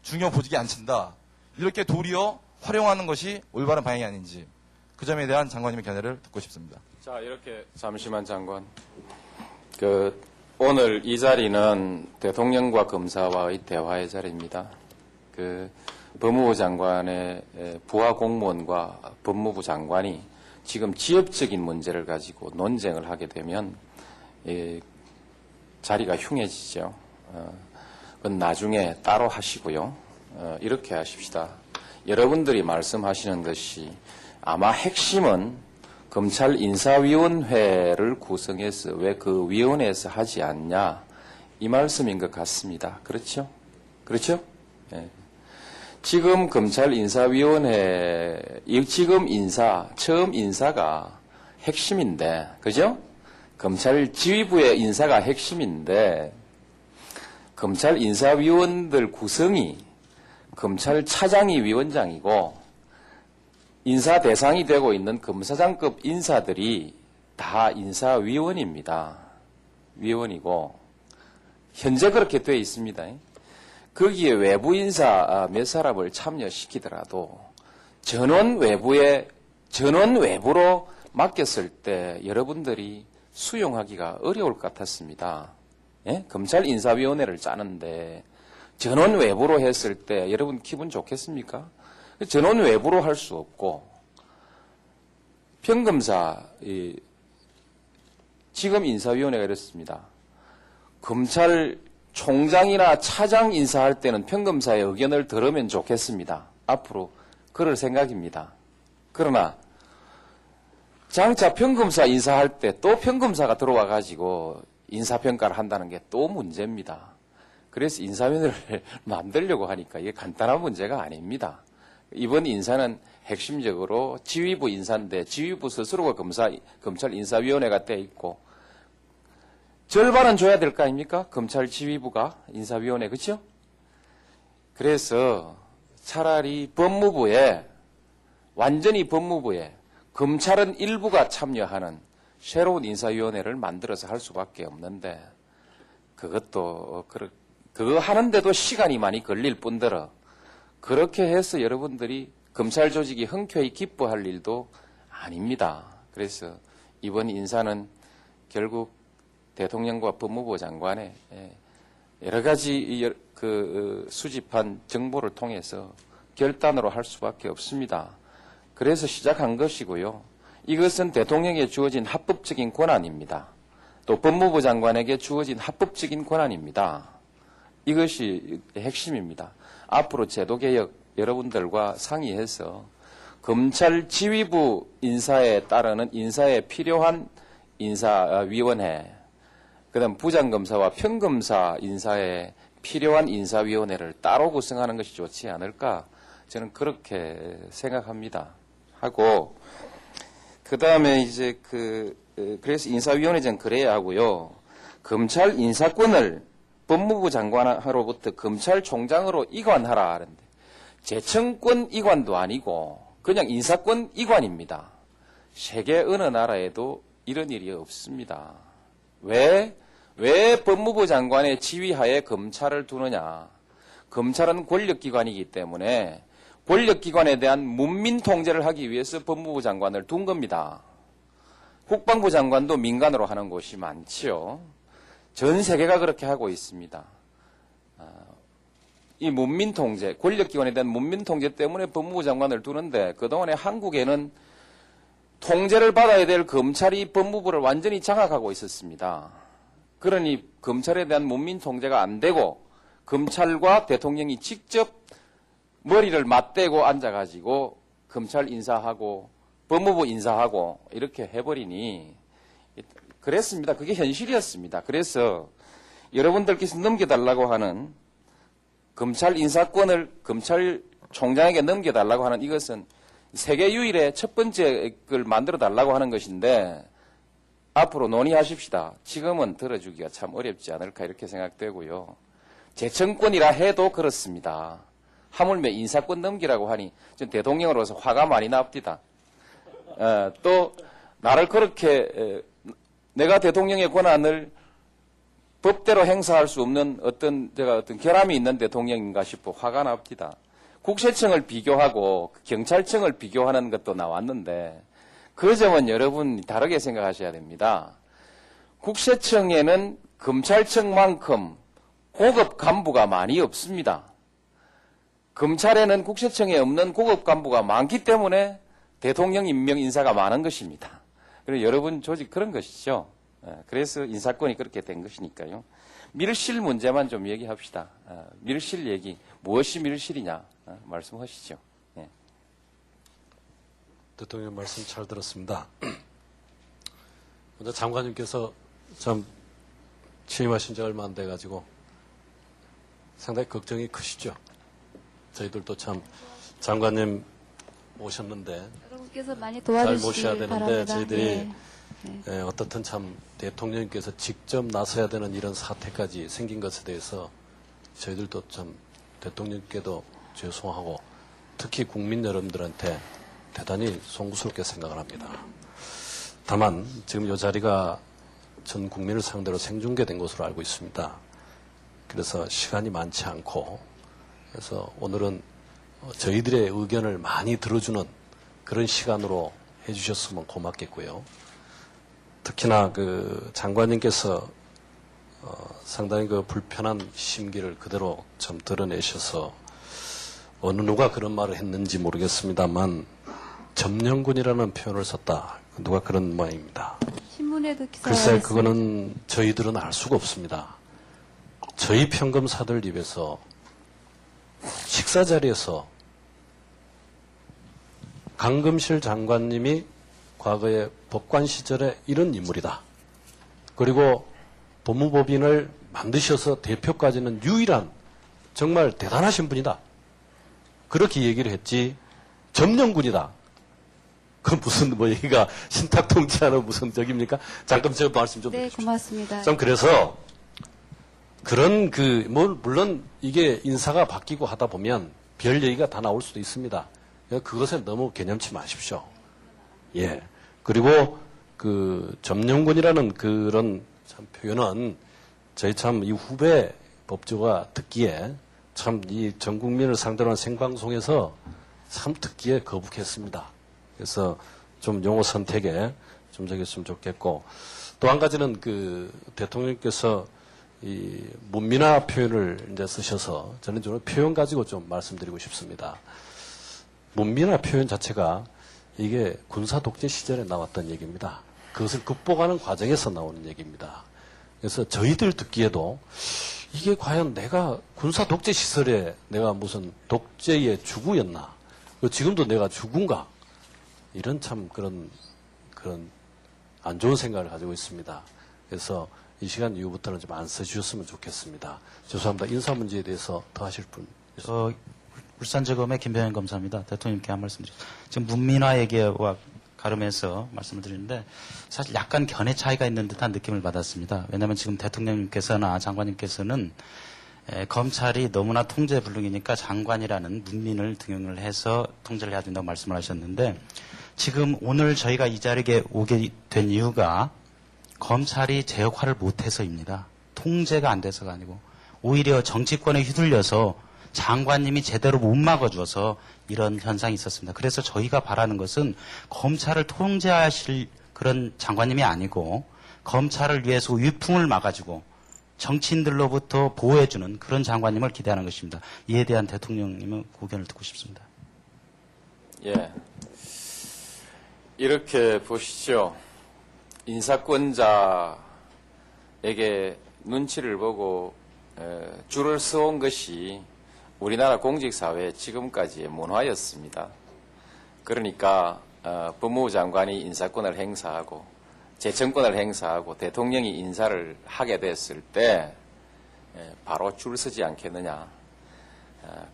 [SPEAKER 5] 중요 보직에 앉힌다. 이렇게 도리어 활용하는 것이 올바른 방향이 아닌지 그 점에 대한 장관님의 견해를 듣고 싶습니다.
[SPEAKER 2] 자, 이렇게 잠시만 장관. 오늘 이 자리는 대통령과 검사와의 대화의 자리입니다. 법무부 장관의 부하 공무원과 법무부 장관이 지금 지역적인 문제를 가지고 논쟁을 하게 되면 자리가 흉해지죠. 그건 나중에 따로 하시고요. 이렇게 하십시다. 여러분들이 말씀하시는 듯이 아마 핵심은 검찰 인사위원회를 구성해서 왜 그 위원회에서 하지 않냐 이 말씀인 것 같습니다. 그렇죠? 그렇죠? 네. 지금 검찰 인사위원회 지금 처음 인사가 핵심인데 그죠? 검찰 지휘부의 인사가 핵심인데 검찰 인사위원들 구성이 검찰 차장이 위원장이고 인사 대상이 되고 있는 검사장급 인사들이 다 인사위원입니다. 위원이고 현재 그렇게 되어 있습니다. 거기에 외부 인사 몇 사람을 참여시키더라도 전원 외부로 맡겼을 때 여러분들이 수용하기가 어려울 것 같았습니다. 예? 검찰 인사위원회를 짜는데 전원 외부로 했을 때 여러분 기분 좋겠습니까? 전원 외부로 할 수 없고 평검사 지금 인사위원회가 이렇습니다. 검찰총장이나 차장 인사할 때는 평검사의 의견을 들으면 좋겠습니다. 앞으로 그럴 생각입니다. 그러나 장차 평검사 인사할 때 또 평검사가 들어와 가지고 인사평가를 한다는 게 또 문제입니다. 그래서 인사위원회를 만들려고 하니까 이게 간단한 문제가 아닙니다. 이번 인사는 핵심적으로 지휘부 인사인데 지휘부 스스로가 검찰 인사위원회가 돼 있고 절반은 줘야 될 거 아닙니까? 검찰 지휘부가 인사위원회, 그렇죠? 그래서 차라리 완전히 법무부에 검찰은 일부가 참여하는 새로운 인사위원회를 만들어서 할 수밖에 없는데 그거 하는데도 시간이 많이 걸릴 뿐더러 그렇게 해서 여러분들이 검찰 조직이 흔쾌히 기뻐할 일도 아닙니다. 그래서 이번 인사는 결국 대통령과 법무부 장관의 여러 가지 수집한 정보를 통해서 결단으로 할 수밖에 없습니다. 그래서 시작한 것이고요. 이것은 대통령에게 주어진 합법적인 권한입니다. 또 법무부 장관에게 주어진 합법적인 권한입니다. 이것이 핵심입니다. 앞으로 제도개혁 여러분들과 상의해서 검찰 지휘부 인사에 따르는 인사에 필요한 인사위원회, 그다음 부장검사와 평검사 인사에 필요한 인사위원회를 따로 구성하는 것이 좋지 않을까 저는 그렇게 생각합니다. 하고 그다음에 이제 그래서 인사위원회는 그래야 하고요. 검찰 인사권을 법무부 장관으로부터 검찰총장으로 이관하라 하는데 재청권 이관도 아니고 그냥 인사권 이관입니다. 세계 어느 나라에도 이런 일이 없습니다. 왜 법무부 장관의 지휘하에 검찰을 두느냐? 검찰은 권력기관이기 때문에 권력기관에 대한 문민 통제를 하기 위해서 법무부 장관을 둔 겁니다. 국방부 장관도 민간으로 하는 곳이 많지요. 전 세계가 그렇게 하고 있습니다. 이 문민 통제, 권력기관에 대한 문민 통제 때문에 법무부 장관을 두는데 그동안에 한국에는 통제를 받아야 될 검찰이 법무부를 완전히 장악하고 있었습니다. 그러니 검찰에 대한 문민 통제가 안 되고 검찰과 대통령이 직접 머리를 맞대고 앉아가지고 검찰 인사하고 법무부 인사하고 이렇게 해버리니 그랬습니다. 그게 현실이었습니다. 그래서 여러분들께서 넘겨달라고 하는 검찰 인사권을 검찰총장에게 넘겨달라고 하는 이것은 세계 유일의 첫 번째 걸 만들어달라고 하는 것인데 앞으로 논의하십시다. 지금은 들어주기가 참 어렵지 않을까 이렇게 생각되고요. 재청권이라 해도 그렇습니다. 하물며 인사권 넘기라고 하니 전 대통령으로서 화가 많이 납니다. 또 나를 그렇게 내가 대통령의 권한을 법대로 행사할 수 없는 어떤 결함이 있는 대통령인가 싶어 화가 납니다. 국세청을 비교하고 경찰청을 비교하는 것도 나왔는데 그 점은 여러분 다르게 생각하셔야 됩니다. 국세청에는 검찰청만큼 고급 간부가 많이 없습니다. 검찰에는 국세청에 없는 고급 간부가 많기 때문에 대통령 임명 인사가 많은 것입니다. 그리고 여러분 조직 그런 것이죠. 그래서 인사권이 그렇게 된 것이니까요. 밀실 문제만 좀 얘기합시다. 밀실 얘기. 무엇이 밀실이냐 말씀하시죠. 예.
[SPEAKER 6] 대통령 말씀 잘 들었습니다. 먼저 장관님께서 참 취임하신 지 얼마 안 돼가지고 상당히 걱정이 크시죠. 저희들도 참 장관님 모셨는데
[SPEAKER 4] 여러분께서 많이
[SPEAKER 6] 잘
[SPEAKER 4] 도와주시길
[SPEAKER 6] 모셔야 되는데
[SPEAKER 4] 바랍니다.
[SPEAKER 6] 저희들이
[SPEAKER 4] 네.
[SPEAKER 6] 어떻든 참 대통령께서 직접 나서야 되는 이런 사태까지 생긴 것에 대해서 저희들도 참 대통령께도 죄송하고 특히 국민 여러분들한테 대단히 송구스럽게 생각을 합니다. 다만 지금 이 자리가 전 국민을 상대로 생중계된 것으로 알고 있습니다. 그래서 시간이 많지 않고 그래서 오늘은 저희들의 의견을 많이 들어주는 그런 시간으로 해주셨으면 고맙겠고요. 특히나 그 장관님께서 상당히 그 불편한 심기를 그대로 참 드러내셔서 어느 누가 그런 말을 했는지 모르겠습니다만 점령군이라는 표현을 썼다. 누가 그런 모양입니다.
[SPEAKER 4] 신문에도 기사가
[SPEAKER 6] 글쎄
[SPEAKER 4] 있습니다.
[SPEAKER 6] 그거는 저희들은 알 수가 없습니다. 저희 평검사들 입에서 식사 자리에서 강금실 장관님이 과거에 법관 시절에 이런 인물이다. 그리고 법무법인을 만드셔서 대표까지는 유일한 정말 대단하신 분이다. 그렇게 얘기를 했지 점령군이다. 그 무슨 뭐 얘기가 신탁 통치하는 무슨 적입니까? 잠깐 저 말씀 좀
[SPEAKER 4] 네,
[SPEAKER 6] 해주십시오.
[SPEAKER 4] 고맙습니다.
[SPEAKER 6] 참 그래서 그런 물론 이게 인사가 바뀌고 하다 보면 별 얘기가 다 나올 수도 있습니다. 그것에 너무 개념치 마십시오. 예. 그리고 그 점령군이라는 그런 참 표현은 저희 참 이 후배 법조가 듣기에 참 이 전 국민을 상대로 한 생방송에서 참 듣기에 거북했습니다. 그래서 좀 용어 선택에 좀 적였으면 좋겠고 또 한 가지는 그 대통령께서 이 문민화 표현을 이제 쓰셔서 저는 좀 표현 가지고 좀 말씀드리고 싶습니다. 문민화 표현 자체가 이게 군사 독재 시절에 나왔던 얘기입니다. 그것을 극복하는 과정에서 나오는 얘기입니다. 그래서 저희들 듣기에도 이게 과연 내가 군사 독재 시설에 내가 무슨 독재의 주구였나? 지금도 내가 주군가? 이런 참 그런 안 좋은 생각을 가지고 있습니다. 그래서 이 시간 이후부터는 좀 안 써주셨으면 좋겠습니다. 죄송합니다. 인사 문제에 대해서 더 하실 분.
[SPEAKER 7] 울산지검의 김병현 검사입니다. 대통령님께 한 말씀 드리겠습니다. 지금 문민화 얘기와 가름해서 말씀을 드리는데 사실 약간 견해 차이가 있는 듯한 느낌을 받았습니다. 왜냐하면 지금 대통령님께서나 장관님께서는 검찰이 너무나 통제불능이니까 장관이라는 문민을 등용을 해서 통제를 해야 된다고 말씀을 하셨는데 지금 오늘 저희가 이 자리에 오게 된 이유가 검찰이 제 역할을 못해서입니다. 통제가 안 돼서가 아니고 오히려 정치권에 휘둘려서 장관님이 제대로 못 막아줘서 이런 현상이 있었습니다. 그래서 저희가 바라는 것은 검찰을 통제하실 그런 장관님이 아니고 검찰을 위해서 위풍을 막아주고 정치인들로부터 보호해주는 그런 장관님을 기대하는 것입니다. 이에 대한 대통령님의 고견을 듣고 싶습니다.
[SPEAKER 2] 예. 이렇게 보시죠. 인사권자에게 눈치를 보고 줄을 서온 것이 우리나라 공직사회의 지금까지의 문화였습니다. 그러니까 법무부 장관이 인사권을 행사하고 재청권을 행사하고 대통령이 인사를 하게 됐을 때 바로 줄 서지 않겠느냐.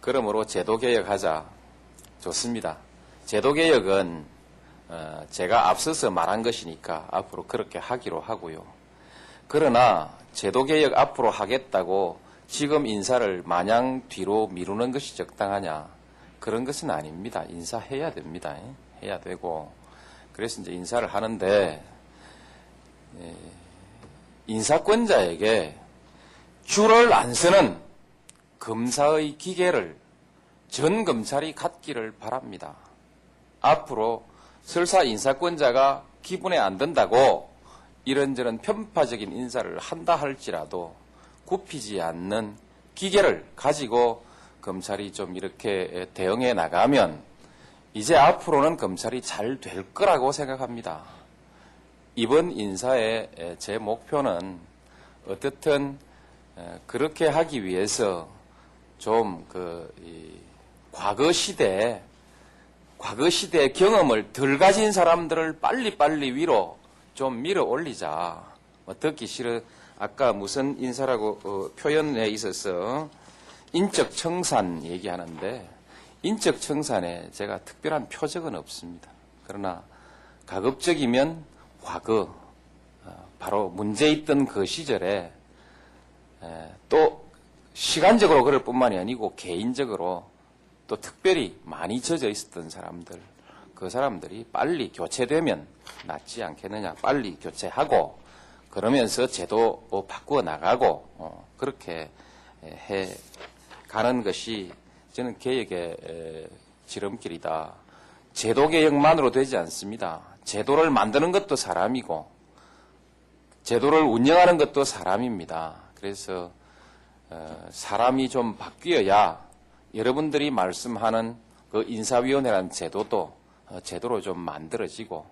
[SPEAKER 2] 그러므로 제도개혁하자. 좋습니다. 제도개혁은 제가 앞서서 말한 것이니까 앞으로 그렇게 하기로 하고요. 그러나 제도개혁 앞으로 하겠다고 지금 인사를 마냥 뒤로 미루는 것이 적당하냐? 그런 것은 아닙니다. 인사해야 됩니다. 해야 되고. 그래서 이제 인사를 하는데, 인사권자에게 줄을 안 서는 검사의 기계를 전 검찰이 갖기를 바랍니다. 앞으로 설사 인사권자가 기분에 안 든다고 이런저런 편파적인 인사를 한다 할지라도 굽히지 않는 기계를 가지고 검찰이 좀 이렇게 대응해 나가면 이제 앞으로는 검찰이 잘 될 거라고 생각합니다. 이번 인사의 제 목표는 어떻든 그렇게 하기 위해서 좀 과거 시대의 경험을 덜 가진 사람들을 빨리빨리 위로 좀 밀어 올리자. 듣기 싫어. 아까 무슨 인사라고 표현에 있어서 인적 청산 얘기하는데 인적 청산에 제가 특별한 표적은 없습니다. 그러나 가급적이면 과거 바로 문제 있던 그 시절에 또 시간적으로 그럴 뿐만이 아니고 개인적으로 또 특별히 많이 젖어 있었던 사람들 그 사람들이 빨리 교체되면 낫지 않겠느냐. 빨리 교체하고 그러면서 제도 바꾸어 나가고 그렇게 해 가는 것이 저는 개혁의 지름길이다. 제도 개혁만으로 되지 않습니다. 제도를 만드는 것도 사람이고 제도를 운영하는 것도 사람입니다. 그래서 사람이 좀 바뀌어야 여러분들이 말씀하는 그 인사위원회라는 제도도 제도로 좀 만들어지고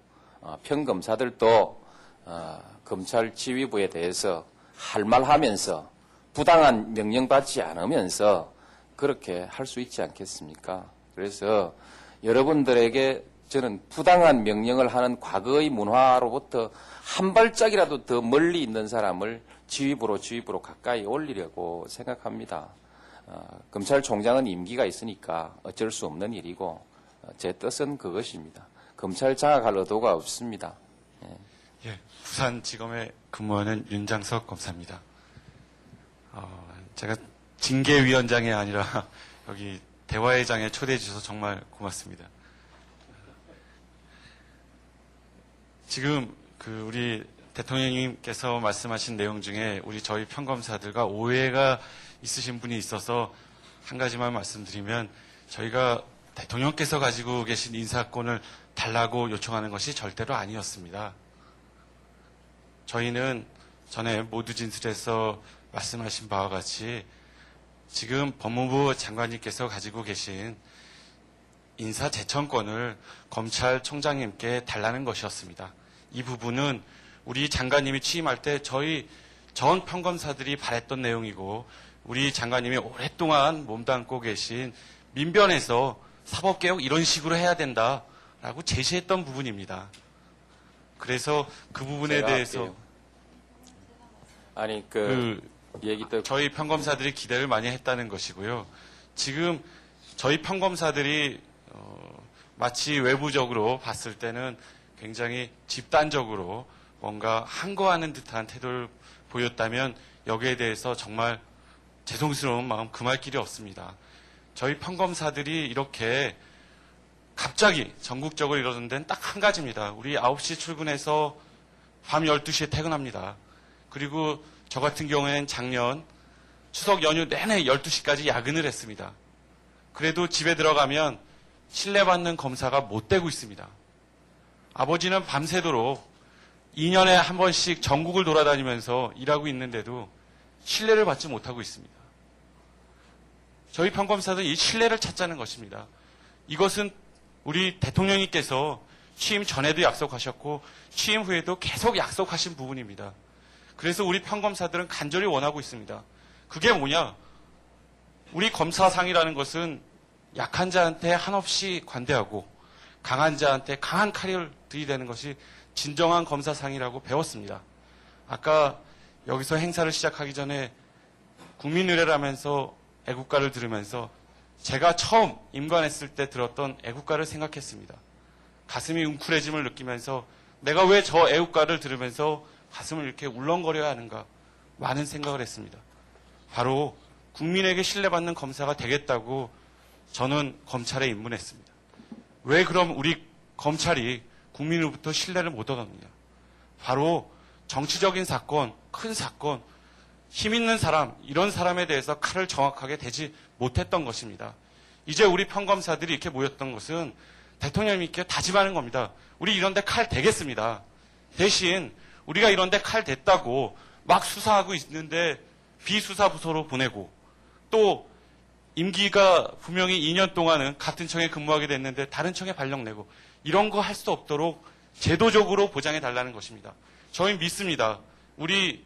[SPEAKER 2] 평검사들도 검찰 지휘부에 대해서 할 말하면서 부당한 명령 받지 않으면서 그렇게 할 수 있지 않겠습니까? 그래서 여러분들에게 저는 부당한 명령을 하는 과거의 문화로부터 한 발짝이라도 더 멀리 있는 사람을 지휘부로 가까이 올리려고 생각합니다. 검찰총장은 임기가 있으니까 어쩔 수 없는 일이고 제 뜻은 그것입니다. 검찰 장악할 의도가 없습니다.
[SPEAKER 8] 예, 부산지검에 근무하는 윤장석 검사입니다. 제가 징계위원장이 아니라 여기 대화회장에 초대해 주셔서 정말 고맙습니다. 지금 우리 대통령님께서 말씀하신 내용 중에 저희 평검사들과 오해가 있으신 분이 있어서 한 가지만 말씀드리면, 저희가 대통령께서 가지고 계신 인사권을 달라고 요청하는 것이 절대로 아니었습니다. 저희는 전에 모두 진술에서 말씀하신 바와 같이 지금 법무부 장관님께서 가지고 계신 인사제청권을 검찰총장님께 달라는 것이었습니다. 이 부분은 우리 장관님이 취임할 때 저희 전 평검사들이 바랬던 내용이고, 우리 장관님이 오랫동안 몸담고 계신 민변에서 사법개혁 이런 식으로 해야 된다라고 제시했던 부분입니다. 그래서 그 부분에 대해서
[SPEAKER 2] 아니
[SPEAKER 8] 저희 평검사들이 기대를 많이 했다는 것이고요. 지금 저희 평검사들이 마치 외부적으로 봤을 때는 굉장히 집단적으로 뭔가 항거하는 듯한 태도를 보였다면 여기에 대해서 정말 죄송스러운 마음 금할 길이 없습니다. 저희 평검사들이 이렇게 갑자기 전국적으로 이러는 데는 딱 한 가지입니다. 우리 9시 출근해서 밤 12시에 퇴근합니다. 그리고 저 같은 경우에는 작년 추석 연휴 내내 12시까지 야근을 했습니다. 그래도 집에 들어가면 신뢰받는 검사가 못 되고 있습니다. 아버지는 밤새도록 2년에 한 번씩 전국을 돌아다니면서 일하고 있는데도 신뢰를 받지 못하고 있습니다. 저희 평검사들은 이 신뢰를 찾자는 것입니다. 이것은 우리 대통령님께서 취임 전에도 약속하셨고 취임 후에도 계속 약속하신 부분입니다. 그래서 우리 평검사들은 간절히 원하고 있습니다. 그게 뭐냐? 우리 검사상이라는 것은 약한 자한테 한없이 관대하고 강한 자한테 강한 칼을 들이대는 것이 진정한 검사상이라고 배웠습니다. 아까 여기서 행사를 시작하기 전에 국민의례라면서 애국가를 들으면서 제가 처음 임관했을 때 들었던 애국가를 생각했습니다. 가슴이 웅크레짐을 느끼면서 내가 왜 저 애국가를 들으면서 가슴을 이렇게 울렁거려야 하는가 많은 생각을 했습니다. 바로 국민에게 신뢰받는 검사가 되겠다고 저는 검찰에 입문했습니다. 왜 그럼 우리 검찰이 국민으로부터 신뢰를 못 얻었느냐? 바로 정치적인 사건, 큰 사건, 힘 있는 사람, 이런 사람에 대해서 칼을 정확하게 대지 못했던 것입니다. 이제 우리 평검사들이 이렇게 모였던 것은 대통령님께 다짐하는 겁니다. 우리 이런 데 칼 대겠습니다. 대신 우리가 이런 데 칼 댔다고 막 수사하고 있는데 비수사부서로 보내고 또 임기가 분명히 2년 동안은 같은 청에 근무하게 됐는데 다른 청에 발령내고 이런 거 할 수 없도록 제도적으로 보장해 달라는 것입니다. 저희 믿습니다. 우리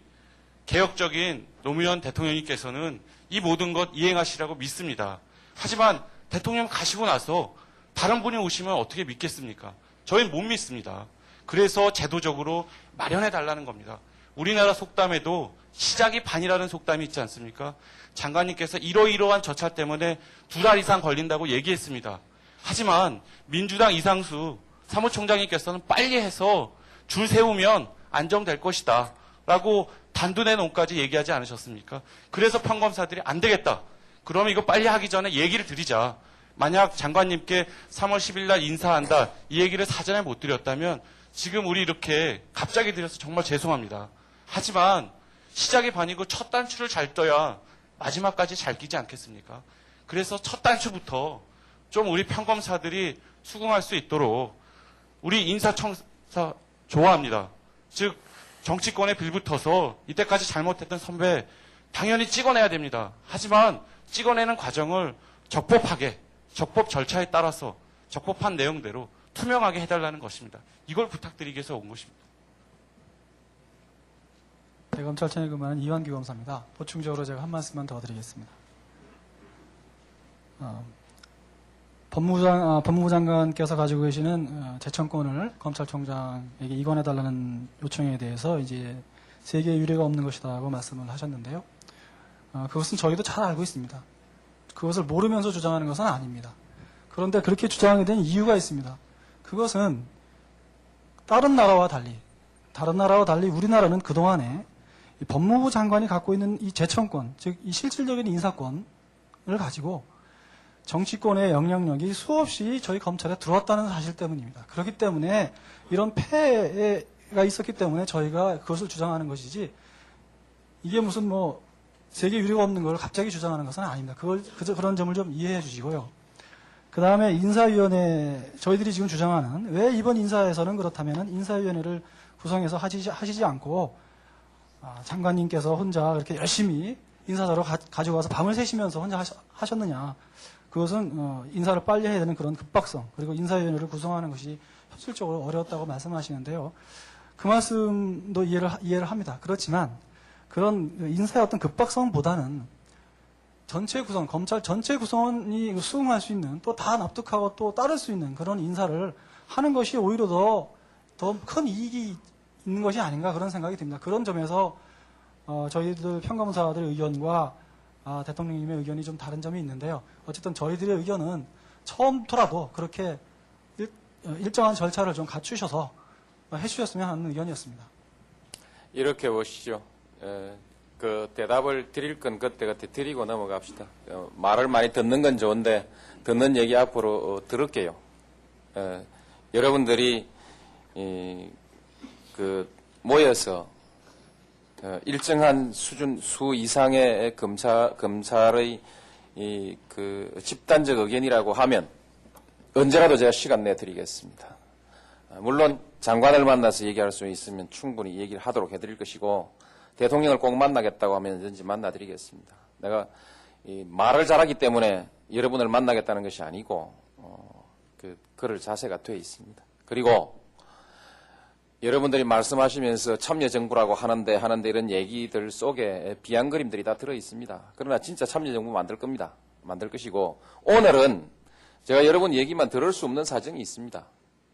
[SPEAKER 8] 개혁적인 노무현 대통령님께서는 이 모든 것 이행하시라고 믿습니다. 하지만 대통령 가시고 나서 다른 분이 오시면 어떻게 믿겠습니까? 저희는 못 믿습니다. 그래서 제도적으로 마련해 달라는 겁니다. 우리나라 속담에도 시작이 반이라는 속담이 있지 않습니까? 장관님께서 이러이러한 절차 때문에 2달 이상 걸린다고 얘기했습니다. 하지만 민주당 이상수 사무총장님께서는 빨리 해서 줄 세우면 안정될 것이다 라고 단둔의 논까지 얘기하지 않으셨습니까? 그래서 평검사들이 안 되겠다. 그러면 이거 빨리 하기 전에 얘기를 드리자. 만약 장관님께 3월 10일 날 인사한다. 이 얘기를 사전에 못 드렸다면 지금 우리 이렇게 갑자기 드려서 정말 죄송합니다. 하지만 시작이 반이고 첫 단추를 잘 떠야 마지막까지 잘 끼지 않겠습니까? 그래서 첫 단추부터 좀 우리 평검사들이 수긍할 수 있도록 우리 인사청사 좋아합니다. 즉 정치권에 빌붙어서 이때까지 잘못했던 선배 당연히 찍어내야 됩니다. 하지만 찍어내는 과정을 적법하게, 적법 절차에 따라서 적법한 내용대로 투명하게 해달라는 것입니다. 이걸 부탁드리기 위해서 온 것입니다.
[SPEAKER 9] 대검찰청에 근무하는 이완규 검사입니다. 보충적으로 제가 한 말씀만 더 드리겠습니다. 법무부 장관께서 가지고 계시는 재청권을 검찰총장에게 이관해달라는 요청에 대해서 이제 세계에 유례가 없는 것이다고 말씀을 하셨는데요. 그것은 저희도 잘 알고 있습니다. 그것을 모르면서 주장하는 것은 아닙니다. 그런데 그렇게 주장하게 된 이유가 있습니다. 그것은 다른 나라와 달리 우리나라는 그동안에 이 법무부 장관이 갖고 있는 이 재청권, 즉 이 실질적인 인사권을 가지고 정치권의 영향력이 수없이 저희 검찰에 들어왔다는 사실 때문입니다. 그렇기 때문에 이런 폐해가 있었기 때문에 저희가 그것을 주장하는 것이지, 이게 무슨 뭐 세계 유례가 없는 걸 갑자기 주장하는 것은 아닙니다. 그런 점을 좀 이해해 주시고요. 그 다음에 인사위원회, 저희들이 지금 주장하는, 왜 이번 인사에서는 그렇다면 인사위원회를 구성해서 하시지 않고 장관님께서 혼자 그렇게 열심히 인사자로 가지고 와서 밤을 새시면서 혼자 하셨느냐. 그것은 인사를 빨리 해야 되는 그런 급박성, 그리고 인사위원회를 구성하는 것이 현실적으로 어려웠다고 말씀하시는데요. 그 말씀도 이해를 합니다. 그렇지만 그런 인사의 어떤 급박성보다는 전체 구성, 검찰 전체 구성원이 수긍할 수 있는, 또 다 납득하고 또 따를 수 있는 그런 인사를 하는 것이 오히려 더 큰 이익이 있는 것이 아닌가, 그런 생각이 듭니다. 그런 점에서 저희들 평검사들의 의견과 대통령님의 의견이 좀 다른 점이 있는데요. 어쨌든 저희들의 의견은 처음부터라도 그렇게 일정한 절차를 좀 갖추셔서 해주셨으면 하는 의견이었습니다.
[SPEAKER 2] 이렇게 보시죠. 그 대답을 드릴 건 그때 드리고 넘어갑시다. 말을 많이 듣는 건 좋은데 듣는 얘기 앞으로 들을게요. 여러분들이 모여서 일정한 수 이상의 검찰의 집단적 의견이라고 하면 언제라도 제가 시간 내드리겠습니다. 물론 장관을 만나서 얘기할 수 있으면 충분히 얘기를 하도록 해드릴 것이고, 대통령을 꼭 만나겠다고 하면 언제든지 만나드리겠습니다. 내가 말을 잘하기 때문에 여러분을 만나겠다는 것이 아니고 그럴 자세가 돼 있습니다. 그리고 여러분들이 말씀하시면서 참여정부라고 하는데 이런 얘기들 속에 비양그림들이 다 들어 있습니다. 그러나 진짜 참여정부 만들 겁니다. 만들 것이고, 오늘은 제가 여러분 얘기만 들을 수 없는 사정이 있습니다.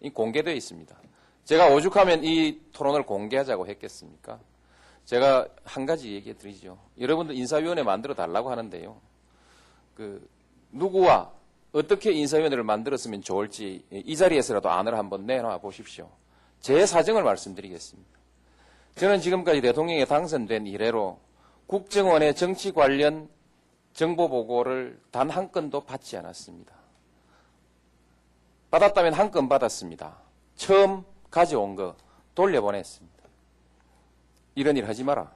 [SPEAKER 2] 이 공개되어 있습니다. 제가 오죽하면 이 토론을 공개하자고 했겠습니까? 제가 한 가지 얘기해 드리죠. 여러분들 인사위원회 만들어 달라고 하는데요. 누구와 어떻게 인사위원회를 만들었으면 좋을지 이 자리에서라도 안을 한번 내놔 보십시오. 제 사정을 말씀드리겠습니다. 저는 지금까지 대통령에 당선된 이래로 국정원의 정치 관련 정보 보고를 단 한 건도 받지 않았습니다. 받았다면 한 건 받았습니다. 처음 가져온 거 돌려보냈습니다. 이런 일 하지 마라.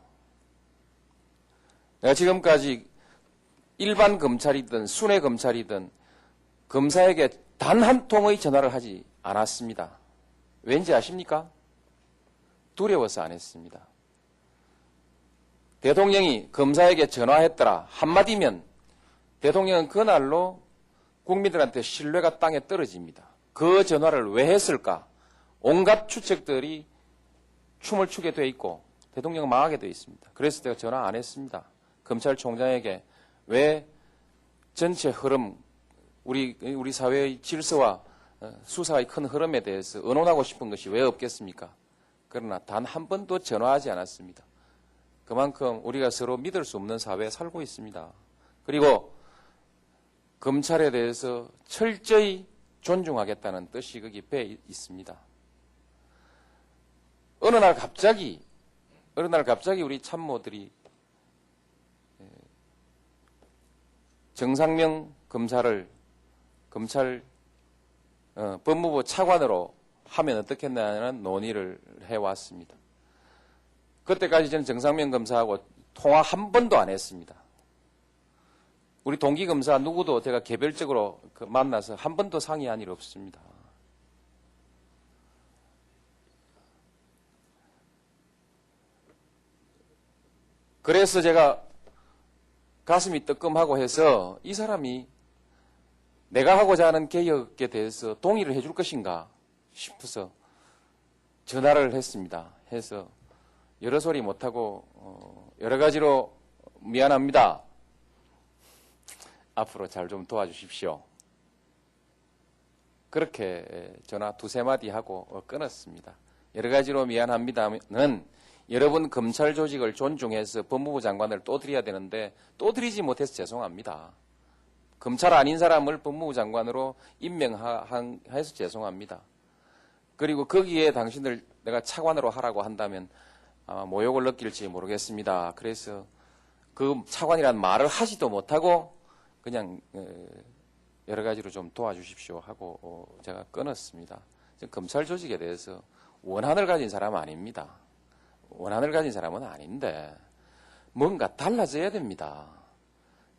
[SPEAKER 2] 내가 지금까지 일반 검찰이든 순회 검찰이든 검사에게 단 한 통의 전화를 하지 않았습니다. 왠지 아십니까? 두려워서 안 했습니다. 대통령이 검사에게 전화했더라 한마디면 대통령은 그날로 국민들한테 신뢰가 땅에 떨어집니다. 그 전화를 왜 했을까? 온갖 추측들이 춤을 추게 돼 있고 대통령은 망하게 돼 있습니다. 그래서 제가 전화 안 했습니다. 검찰총장에게 왜 전체 흐름, 우리 사회의 질서와 수사의 큰 흐름에 대해서 의논하고 싶은 것이 왜 없겠습니까? 그러나 단 한 번도 전화하지 않았습니다. 그만큼 우리가 서로 믿을 수 없는 사회에 살고 있습니다. 그리고 검찰에 대해서 철저히 존중하겠다는 뜻이 거기 배 있습니다. 어느 날 갑자기 우리 참모들이 정상명 검사를 검찰 법무부 차관으로 하면 어떻겠냐는 논의를 해왔습니다. 그때까지 저는 정상명 검사하고 통화 한 번도 안 했습니다. 우리 동기검사 누구도 제가 개별적으로 만나서 한 번도 상의한 일 없습니다. 그래서 제가 가슴이 뜨끔하고 해서 이 사람이 내가 하고자 하는 개혁에 대해서 동의를 해줄 것인가 싶어서 전화를 했습니다. 해서 여러 소리 못하고 여러 가지로 미안합니다. 앞으로 잘 좀 도와주십시오. 그렇게 전화 두세 마디 하고 끊었습니다. 여러 가지로 미안합니다는 여러분 검찰 조직을 존중해서 법무부 장관을 또 드려야 되는데 또 드리지 못해서 죄송합니다. 검찰 아닌 사람을 법무부 장관으로 임명해서 죄송합니다. 그리고 거기에 당신들 내가 차관으로 하라고 한다면 아마 모욕을 느낄지 모르겠습니다. 그래서 그 차관이란 말을 하지도 못하고 그냥 여러 가지로 좀 도와주십시오 하고 제가 끊었습니다. 검찰 조직에 대해서 원한을 가진 사람은 아닙니다. 원한을 가진 사람은 아닌데 뭔가 달라져야 됩니다.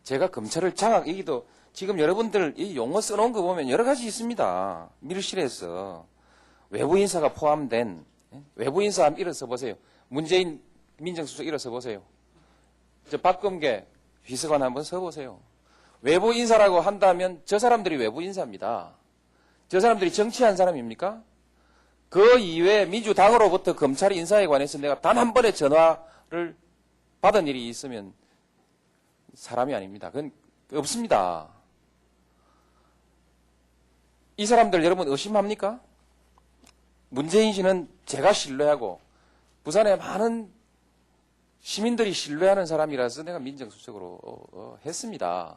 [SPEAKER 2] 제가 검찰을 장악이기도 지금 여러분들 이 용어 써놓은 거 보면 여러 가지 있습니다. 밀실에서 외부 인사가 포함된 외부 인사 한번 일어서 보세요. 문재인 민정수석 일어서 보세요. 저 박범계 비서관 한번 서보세요. 외부 인사라고 한다면 저 사람들이 외부 인사입니다. 저 사람들이 정치한 사람입니까? 그 이외에 민주당으로부터 검찰 인사에 관해서 내가 단 한 번의 전화를 받은 일이 있으면 사람이 아닙니다. 그건 없습니다. 이 사람들 여러분 의심합니까? 문재인 씨는 제가 신뢰하고 부산의 많은 시민들이 신뢰하는 사람이라서 내가 민정수석으로 했습니다.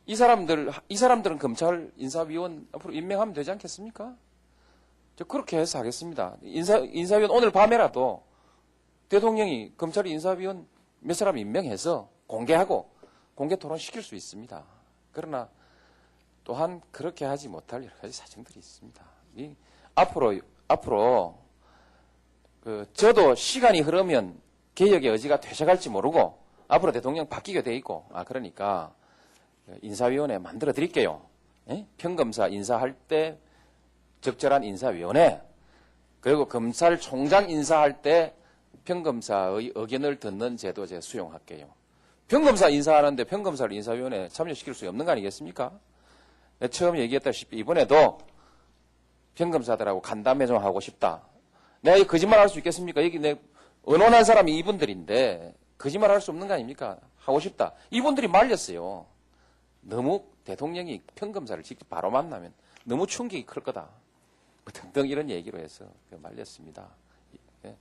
[SPEAKER 2] 이 사람들은 검찰 인사위원 앞으로 임명하면 되지 않겠습니까? 저 그렇게 해서 하겠습니다. 인사위원 오늘 밤에라도 대통령이 검찰 인사위원 몇 사람 임명해서 공개하고 공개 토론시킬 수 있습니다. 그러나 또한 그렇게 하지 못할 여러 가지 사정들이 있습니다. 앞으로 저도 시간이 흐르면 개혁의 의지가 되셔갈지 모르고 앞으로 대통령 바뀌게 돼 있고 그러니까 인사위원회 만들어 드릴게요. 평검사 인사할 때 적절한 인사위원회 그리고 검찰총장 인사할 때 평검사의 의견을 듣는 제도 제가 수용할게요. 평검사 인사하는데 평검사를 인사위원회에 참여시킬 수 없는 거 아니겠습니까? 처음 얘기했다시피 이번에도 평검사들하고 간담회 좀 하고 싶다. 내가 거짓말 할 수 있겠습니까? 여기 내 언론한 사람이 이분들인데 거짓말 할 수 없는 거 아닙니까? 하고 싶다. 이분들이 말렸어요. 너무 대통령이 평검사를 직접 바로 만나면 너무 충격이 클 거다. 등등 이런 얘기로 해서 말렸습니다. 예.